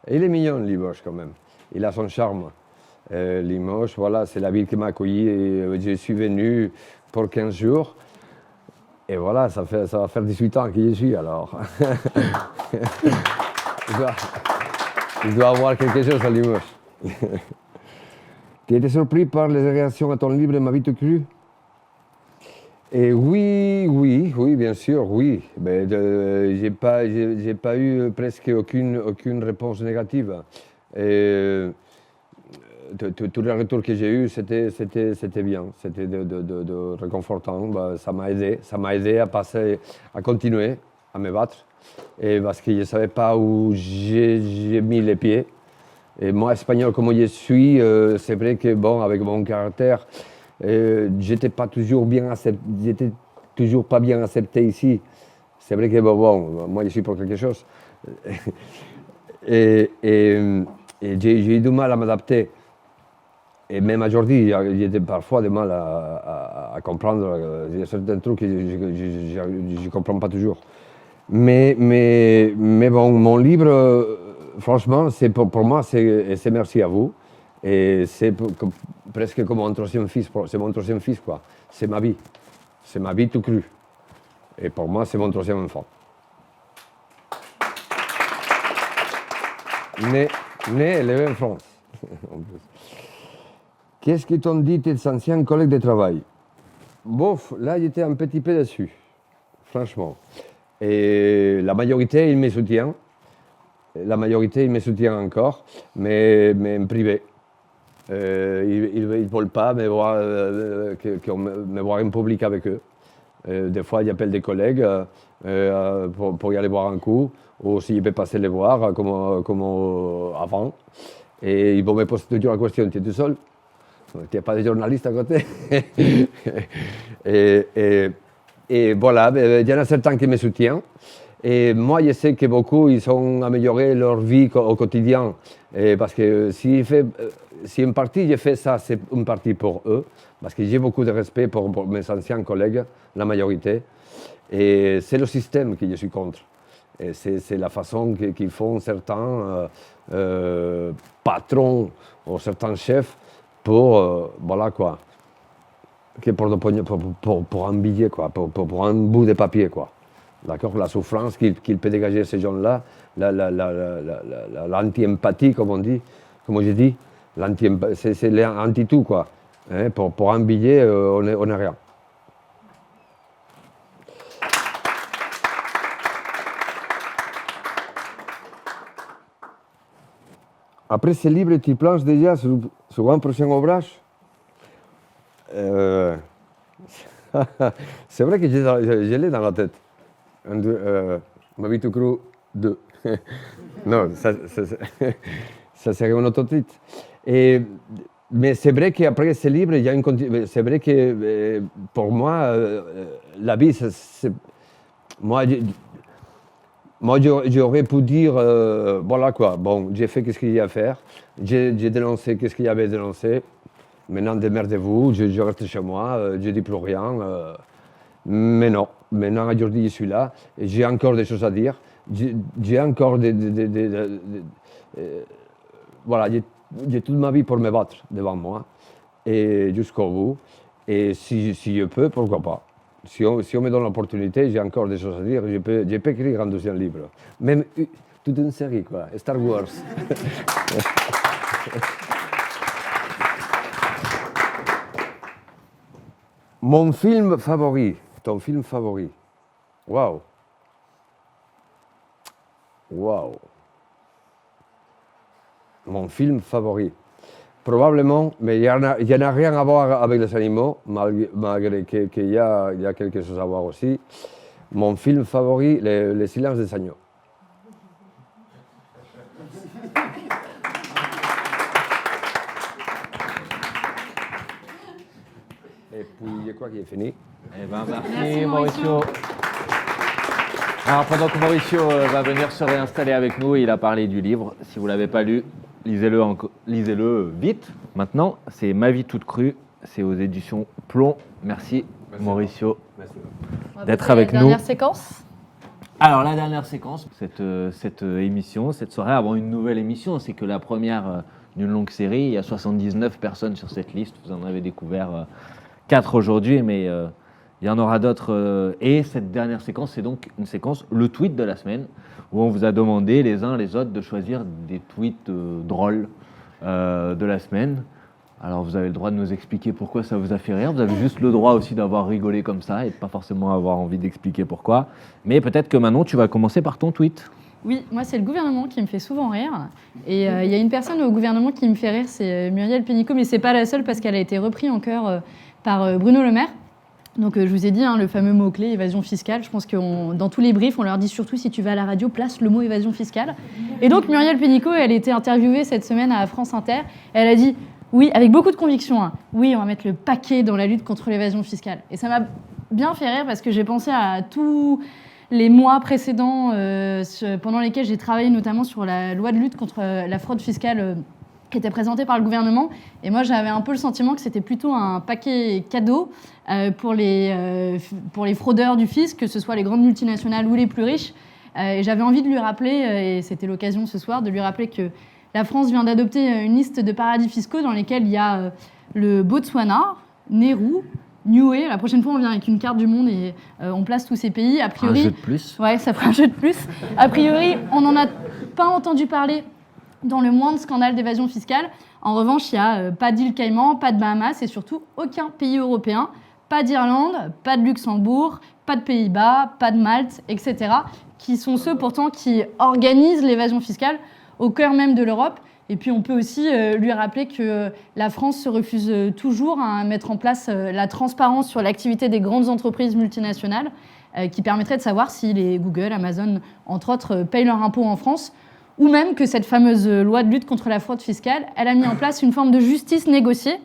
Et il est mignon, Limoges, quand même. Il a son charme. Limoges, voilà, c'est la ville qui m'a accueilli et je suis venu pour 15 jours. Et voilà, ça va faire 18 ans que j'y suis, alors. Il doit avoir quelque chose à Limoges. Tu étais surpris par les réactions à ton livre Ma vie tout crue? Et oui, bien sûr, oui. Mais j'ai pas eu presque aucune réponse négative. Et tous les retours que j'ai eus, c'était bien, c'était de réconfortant. Ça m'a aidé à continuer, à me battre. Et parce que je ne savais pas où j'ai mis les pieds. Et moi, espagnol comme je suis, c'est vrai que bon, avec mon caractère, j'étais toujours pas bien accepté ici. C'est vrai que bon, moi je suis pour quelque chose. et j'ai eu du mal à m'adapter. Et même aujourd'hui, j'ai parfois du mal à comprendre. Il y a certains trucs que je ne comprends pas toujours. Mais bon, mon livre, franchement, pour moi, c'est merci à vous. Et c'est presque comme un troisième fils, c'est mon troisième fils, quoi. C'est ma vie tout cru. Et pour moi, c'est mon troisième enfant. Né élevé en France. Qu'est-ce qu'ils t'ont dit tes anciens collègues de travail? Bof, là, j'étais un petit peu déçu, franchement. Et la majorité, ils me soutiennent. Encore, mais en privé. Ils ne veulent pas me voir en public avec eux. Des fois, ils appellent des collègues pour y aller boire un coup, ou s'ils peuvent passer les voir comme avant. Et ils vont me poser toujours la question, tu es tout seul? Tu n'as pas de journaliste à côté? et voilà, il y en a certains qui me soutiennent. Et moi, je sais que beaucoup, ils ont amélioré leur vie au quotidien. Et parce que si une partie, j'ai fait ça, c'est une partie pour eux. Parce que j'ai beaucoup de respect pour mes anciens collègues, la majorité. Et c'est le système que je suis contre. Et c'est la façon qu'ils font certains patrons ou certains chefs pour, voilà quoi, pour un billet, quoi, pour un bout de papier, quoi. D'accord, la souffrance qu'il peut dégager ces gens-là, l'anti-empathie, comme on dit, comme j'ai dit, c'est l'anti-tout, quoi. Hein, pour un billet, on n'est rien. Après ce livre, tu planches déjà sur un prochain ouvrage? C'est vrai que je l'ai dans la tête. Ma vie tout cru 2. Non, ça serait un autre titre. Mais c'est vrai qu'après ce livre, il y a c'est vrai que pour moi, la vie, moi, j'aurais pu dire, voilà quoi, bon, j'ai fait ce qu'il y a à faire, j'ai dénoncé ce qu'il y avait à dénoncer, maintenant démerdez-vous, je reste chez moi, je ne dis plus rien. Mais non, maintenant aujourd'hui je suis là, et j'ai encore des choses à dire, j'ai encore voilà, j'ai toute ma vie pour me battre devant moi, et jusqu'au bout, et si je peux, pourquoi pas. Si on me donne l'opportunité, j'ai encore des choses à dire, je peux écrire un deuxième livre, même toute une série, quoi, Star Wars. Mon film favori, ton film favori. Waouh. Waouh. Mon film favori. Probablement, mais il n'y en a rien à voir avec les animaux, malgré qu'il y a quelque chose à voir aussi. Mon film favori, Le silence des agneaux. Et puis, je crois qu'il est fini. Eh ben, merci Mauricio. Alors, pendant que Mauricio va venir se réinstaller avec nous, il a parlé du livre. Si vous ne l'avez pas lu, lisez-le vite. Maintenant, c'est Ma vie toute crue. C'est aux éditions Plomb. Merci Mauricio d'être avec nous. Dernière séquence. Alors, la dernière séquence, cette émission, cette soirée, avant une nouvelle émission, c'est que la première d'une longue série. Il y a 79 personnes sur cette liste. Vous en avez découvert 4 aujourd'hui, mais il y en aura d'autres. Et cette dernière séquence, c'est donc une séquence, le tweet de la semaine, où on vous a demandé les uns les autres de choisir des tweets drôles de la semaine. Alors vous avez le droit de nous expliquer pourquoi ça vous a fait rire. Vous avez juste le droit aussi d'avoir rigolé comme ça et de pas forcément avoir envie d'expliquer pourquoi. Mais peut-être que Manon, tu vas commencer par ton tweet. Oui, moi c'est le gouvernement qui me fait souvent rire. Et il y a une personne au gouvernement qui me fait rire, c'est Muriel Pénicaud, mais c'est pas la seule parce qu'elle a été reprise en chœur par Bruno Le Maire. Donc je vous ai dit, le fameux mot-clé, évasion fiscale. Je pense que dans tous les briefs, on leur dit surtout, si tu vas à la radio, place le mot évasion fiscale. Et donc Muriel Pénicaud, elle a été interviewée cette semaine à France Inter. Elle a dit, oui, avec beaucoup de conviction, oui, on va mettre le paquet dans la lutte contre l'évasion fiscale. Et ça m'a bien fait rire parce que j'ai pensé à tous les mois précédents pendant lesquels j'ai travaillé notamment sur la loi de lutte contre la fraude fiscale qui était présentée par le gouvernement. Et moi, j'avais un peu le sentiment que c'était plutôt un paquet cadeau pour les fraudeurs du fisc, que ce soit les grandes multinationales ou les plus riches. Et j'avais envie de lui rappeler, et c'était l'occasion ce soir, de lui rappeler que la France vient d'adopter une liste de paradis fiscaux dans lesquels il y a le Botswana, Nauru, Niue. La prochaine fois, on vient avec une carte du monde et on place tous ces pays. A priori, un jeu de plus. Ouais, ça fera un jeu de plus. A priori, on n'en a pas entendu parler dans le moindre scandale d'évasion fiscale. En revanche, il n'y a pas d'île Caïman, pas de Bahamas et surtout aucun pays européen. Pas d'Irlande, pas de Luxembourg, pas de Pays-Bas, pas de Malte, etc. qui sont ceux pourtant qui organisent l'évasion fiscale au cœur même de l'Europe. Et puis on peut aussi lui rappeler que la France se refuse toujours à mettre en place la transparence sur l'activité des grandes entreprises multinationales qui permettrait de savoir si les Google, Amazon, entre autres, payent leurs impôts en France, ou même que cette fameuse loi de lutte contre la fraude fiscale, elle a mis en place une forme de justice négociée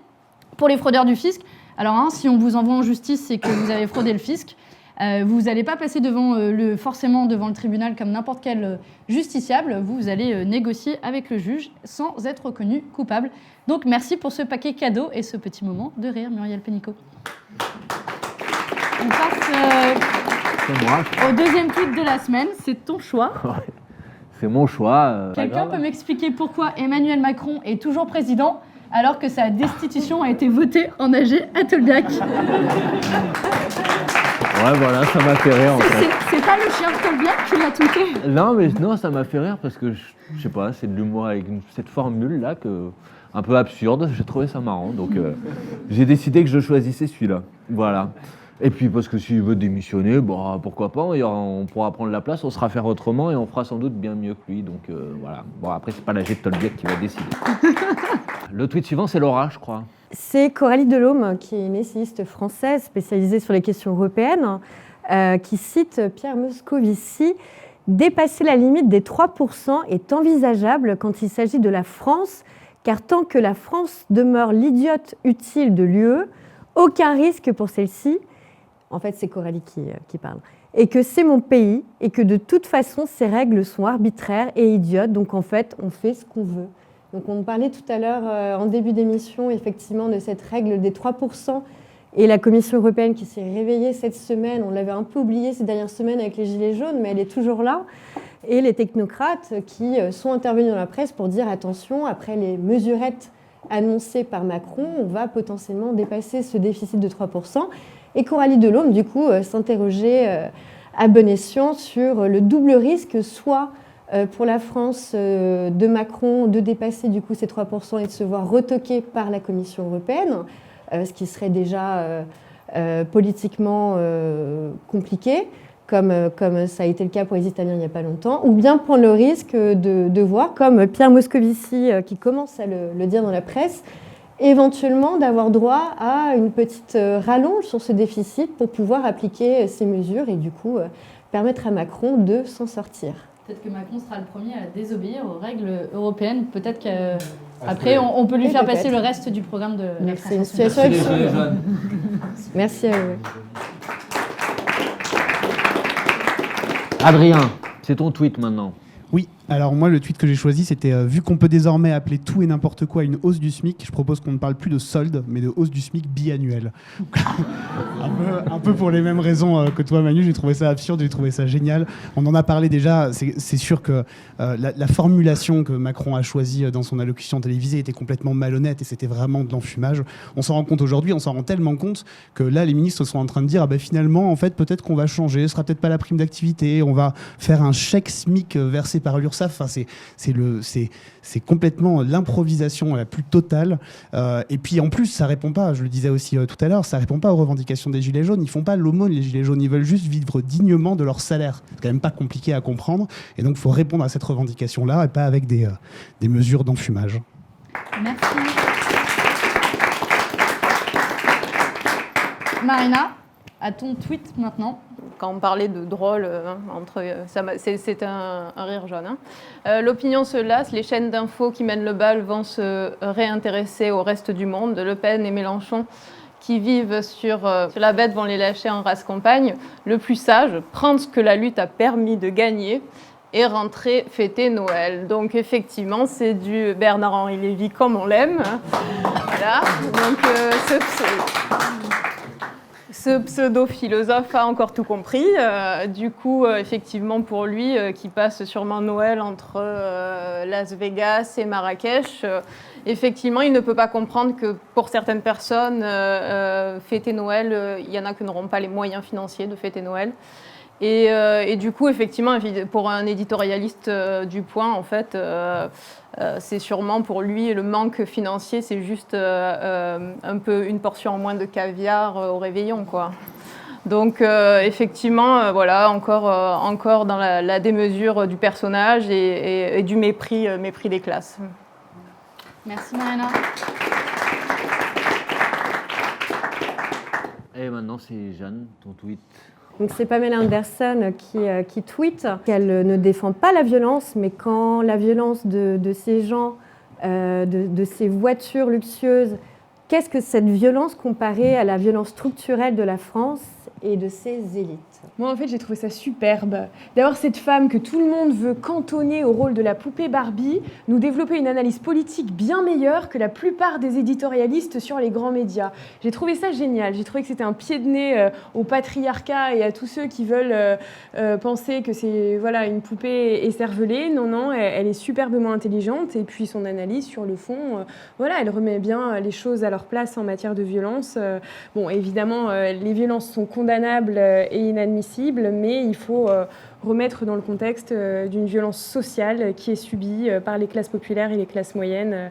pour les fraudeurs du fisc. Alors, si on vous envoie en justice, c'est que vous avez fraudé le fisc. Vous n'allez pas passer forcément devant le tribunal comme n'importe quel justiciable. Vous allez négocier avec le juge sans être reconnu coupable. Donc merci pour ce paquet cadeau et ce petit moment de rire, Muriel Pénicaud. On passe au deuxième tweet de la semaine. C'est ton choix. Ouais, c'est mon choix. Quelqu'un peut m'expliquer pourquoi Emmanuel Macron est toujours président alors que sa destitution a été votée en AG à Tolbiac? Ouais, voilà, ça m'a fait rire en fait. C'est pas le chien de Tolbiac qui l'a tweeté? Non, ça m'a fait rire parce que, je sais pas, c'est de l'humour avec cette formule-là, un peu absurde, j'ai trouvé ça marrant. Donc j'ai décidé que je choisissais celui-là. Voilà. Et puis parce que s'il veut démissionner, bon, pourquoi pas, on pourra prendre la place, on sera faire autrement et on fera sans doute bien mieux que lui. Donc voilà. Bon, après, c'est pas l'AG de Tolbiac qui va décider. Le tweet suivant, c'est Laura, je crois. C'est Coralie Delhomme, qui est une essayiste française spécialisée sur les questions européennes, qui cite Pierre Moscovici. « Dépasser la limite des 3% est envisageable quand il s'agit de la France, car tant que la France demeure l'idiote utile de l'UE, aucun risque pour celle-ci. » En fait, c'est Coralie qui parle. « Et que c'est mon pays, et que de toute façon, ces règles sont arbitraires et idiotes, donc en fait, on fait ce qu'on veut. » Donc on parlait tout à l'heure, en début d'émission, effectivement, de cette règle des 3%, et la Commission européenne qui s'est réveillée cette semaine, on l'avait un peu oublié ces dernières semaines avec les Gilets jaunes, mais elle est toujours là, et les technocrates qui sont intervenus dans la presse pour dire attention, après les mesurettes annoncées par Macron, on va potentiellement dépasser ce déficit de 3%. Et Coralie Delhomme, du coup, s'interrogeait à bon escient sur le double risque, soit pour la France de Macron de dépasser du coup ces 3% et de se voir retoquer par la Commission européenne, ce qui serait déjà politiquement compliqué, comme ça a été le cas pour les Italiens il n'y a pas longtemps, ou bien prendre le risque de voir, comme Pierre Moscovici qui commence à le dire dans la presse, éventuellement d'avoir droit à une petite rallonge sur ce déficit pour pouvoir appliquer ces mesures et du coup permettre à Macron de s'en sortir. Peut-être que Macron sera le premier à désobéir aux règles européennes. Peut-être qu'après, on peut lui faire passer le reste du programme de la France. C'est une situation absurde. Merci à vous. Adrien, c'est ton tweet maintenant. Oui, alors moi le tweet que j'ai choisi c'était vu qu'on peut désormais appeler tout et n'importe quoi une hausse du SMIC, je propose qu'on ne parle plus de solde mais de hausse du SMIC biannuelle. un peu pour les mêmes raisons que toi Manu, j'ai trouvé ça absurde, j'ai trouvé ça génial. On en a parlé déjà, c'est sûr que la formulation que Macron a choisie dans son allocution télévisée était complètement malhonnête et c'était vraiment de l'enfumage. On s'en rend compte aujourd'hui, on s'en rend tellement compte que là les ministres sont en train de dire finalement en fait peut-être qu'on va changer, ce sera peut-être pas la prime d'activité, on va faire un chèque SMIC versé par l'URSSAF. Enfin, c'est complètement l'improvisation la plus totale. Et puis en plus, ça répond pas, je le disais aussi tout à l'heure, ça répond pas aux revendications des Gilets jaunes. Ils font pas l'aumône, les Gilets jaunes. Ils veulent juste vivre dignement de leur salaire. C'est quand même pas compliqué à comprendre. Et donc, il faut répondre à cette revendication-là et pas avec des mesures d'enfumage. Merci. Marina, à ton tweet maintenant. Quand on parlait de drôle, c'est un rire jaune. L'opinion se lasse, les chaînes d'infos qui mènent le bal vont se réintéresser au reste du monde. Le Pen et Mélenchon qui vivent sur la bête vont les lâcher en race campagne. Le plus sage, prendre ce que la lutte a permis de gagner et rentrer fêter Noël. Donc effectivement, c'est du Bernard-Henri Lévy comme on l'aime. Voilà. Donc ce pseudo-philosophe a encore tout compris. Du coup, effectivement, pour lui, qui passe sûrement Noël entre Las Vegas et Marrakech, effectivement, il ne peut pas comprendre que pour certaines personnes, fêter Noël, il y en a qui n'auront pas les moyens financiers de fêter Noël. Et du coup, effectivement, pour un éditorialiste du Point, en fait, c'est sûrement pour lui le manque financier, c'est juste un peu une portion en moins de caviar au réveillon, quoi. Donc effectivement, voilà, encore dans la démesure du personnage et du mépris des classes. Merci Marina. Et maintenant, c'est Jeanne, ton tweet. Donc c'est Pamela Anderson qui tweet qu'elle ne défend pas la violence, mais quand la violence de ces gens, de ces voitures luxueuses, qu'est-ce que cette violence comparée à la violence structurelle de la France et de ses élites ? Moi, en fait, j'ai trouvé ça superbe d'avoir cette femme que tout le monde veut cantonner au rôle de la poupée Barbie, nous développer une analyse politique bien meilleure que la plupart des éditorialistes sur les grands médias. J'ai trouvé ça génial. J'ai trouvé que c'était un pied de nez au patriarcat et à tous ceux qui veulent penser que c'est une poupée écervelée. Non, elle est superbement intelligente. Et puis son analyse sur le fond, elle remet bien les choses à leur place en matière de violence. Bon, évidemment, les violences sont condamnables et inadmissibles, mais il faut remettre dans le contexte d'une violence sociale qui est subie par les classes populaires et les classes moyennes,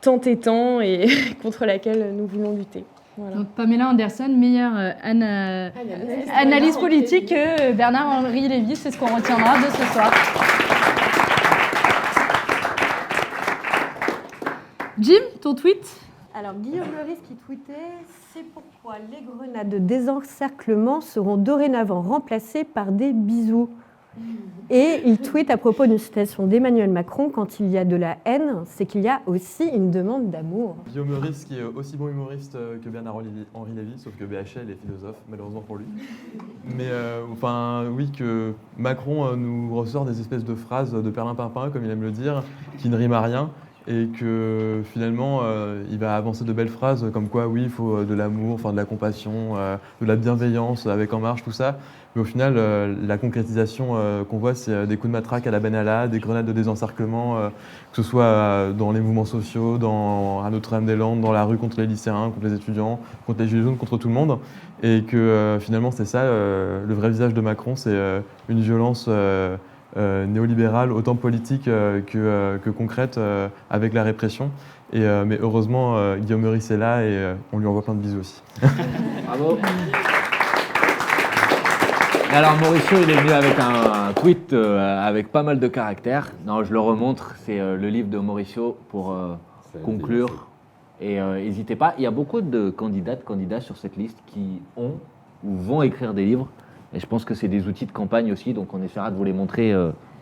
tant et tant, et contre laquelle nous voulons lutter. Voilà. Donc Pamela Anderson, meilleure analyse politique que Bernard-Henri Lévy, c'est ce qu'on retiendra de ce soir. Jim, ton tweet ? Alors, Guillaume Meurice qui tweetait « C'est pourquoi les grenades de désencerclement seront dorénavant remplacées par des bisous ». Et il tweet à propos d'une citation d'Emmanuel Macron, quand il y a de la haine, c'est qu'il y a aussi une demande d'amour. Guillaume Meurice qui est aussi bon humoriste que Bernard-Henri Lévy, sauf que BHL est philosophe, malheureusement pour lui. Mais oui, que Macron nous ressort des espèces de phrases de perlimpinpin, comme il aime le dire, qui ne riment à rien. Et que finalement, il va avancer de belles phrases comme quoi, oui, il faut de l'amour, de la compassion, de la bienveillance avec En Marche, tout ça. Mais au final, la concrétisation qu'on voit, c'est des coups de matraque à la Benalla, des grenades de désencerclement, que ce soit dans les mouvements sociaux, à Notre-Dame-des-Landes, dans la rue contre les lycéens, contre les étudiants, contre les gilets jaunes, contre tout le monde. Et que finalement, c'est ça, le vrai visage de Macron, c'est une violence néolibérale, autant politique que concrète, avec la répression. Mais heureusement, Guillaume Meurice est là et on lui envoie plein de bisous aussi. Bravo. Et alors Mauricio, il est venu avec un tweet avec pas mal de caractères. Non, je le remontre, c'est le livre de Mauricio pour conclure. Et n'hésitez pas, il y a beaucoup de candidats sur cette liste qui ont ou vont écrire des livres. Et je pense que c'est des outils de campagne aussi, donc on essaiera de vous les montrer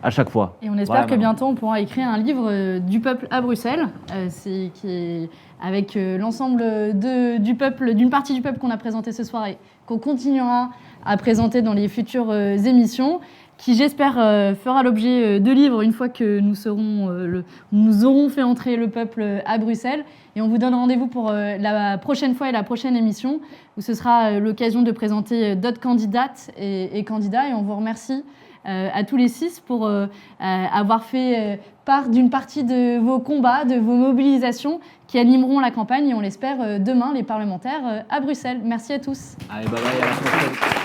à chaque fois. Et on espère que bientôt on pourra écrire un livre du peuple à Bruxelles, avec l'ensemble d'une partie du peuple qu'on a présenté ce soir et qu'on continuera à présenter dans les futures émissions, qui j'espère fera l'objet de livres une fois que nous aurons fait entrer le peuple à Bruxelles. Et on vous donne rendez-vous pour la prochaine fois et la prochaine émission, où ce sera l'occasion de présenter d'autres candidates et candidats. Et on vous remercie à tous les 6 pour avoir fait part d'une partie de vos combats, de vos mobilisations qui animeront la campagne et on l'espère demain les parlementaires à Bruxelles. Merci à tous. Allez, bye bye, à la prochaine.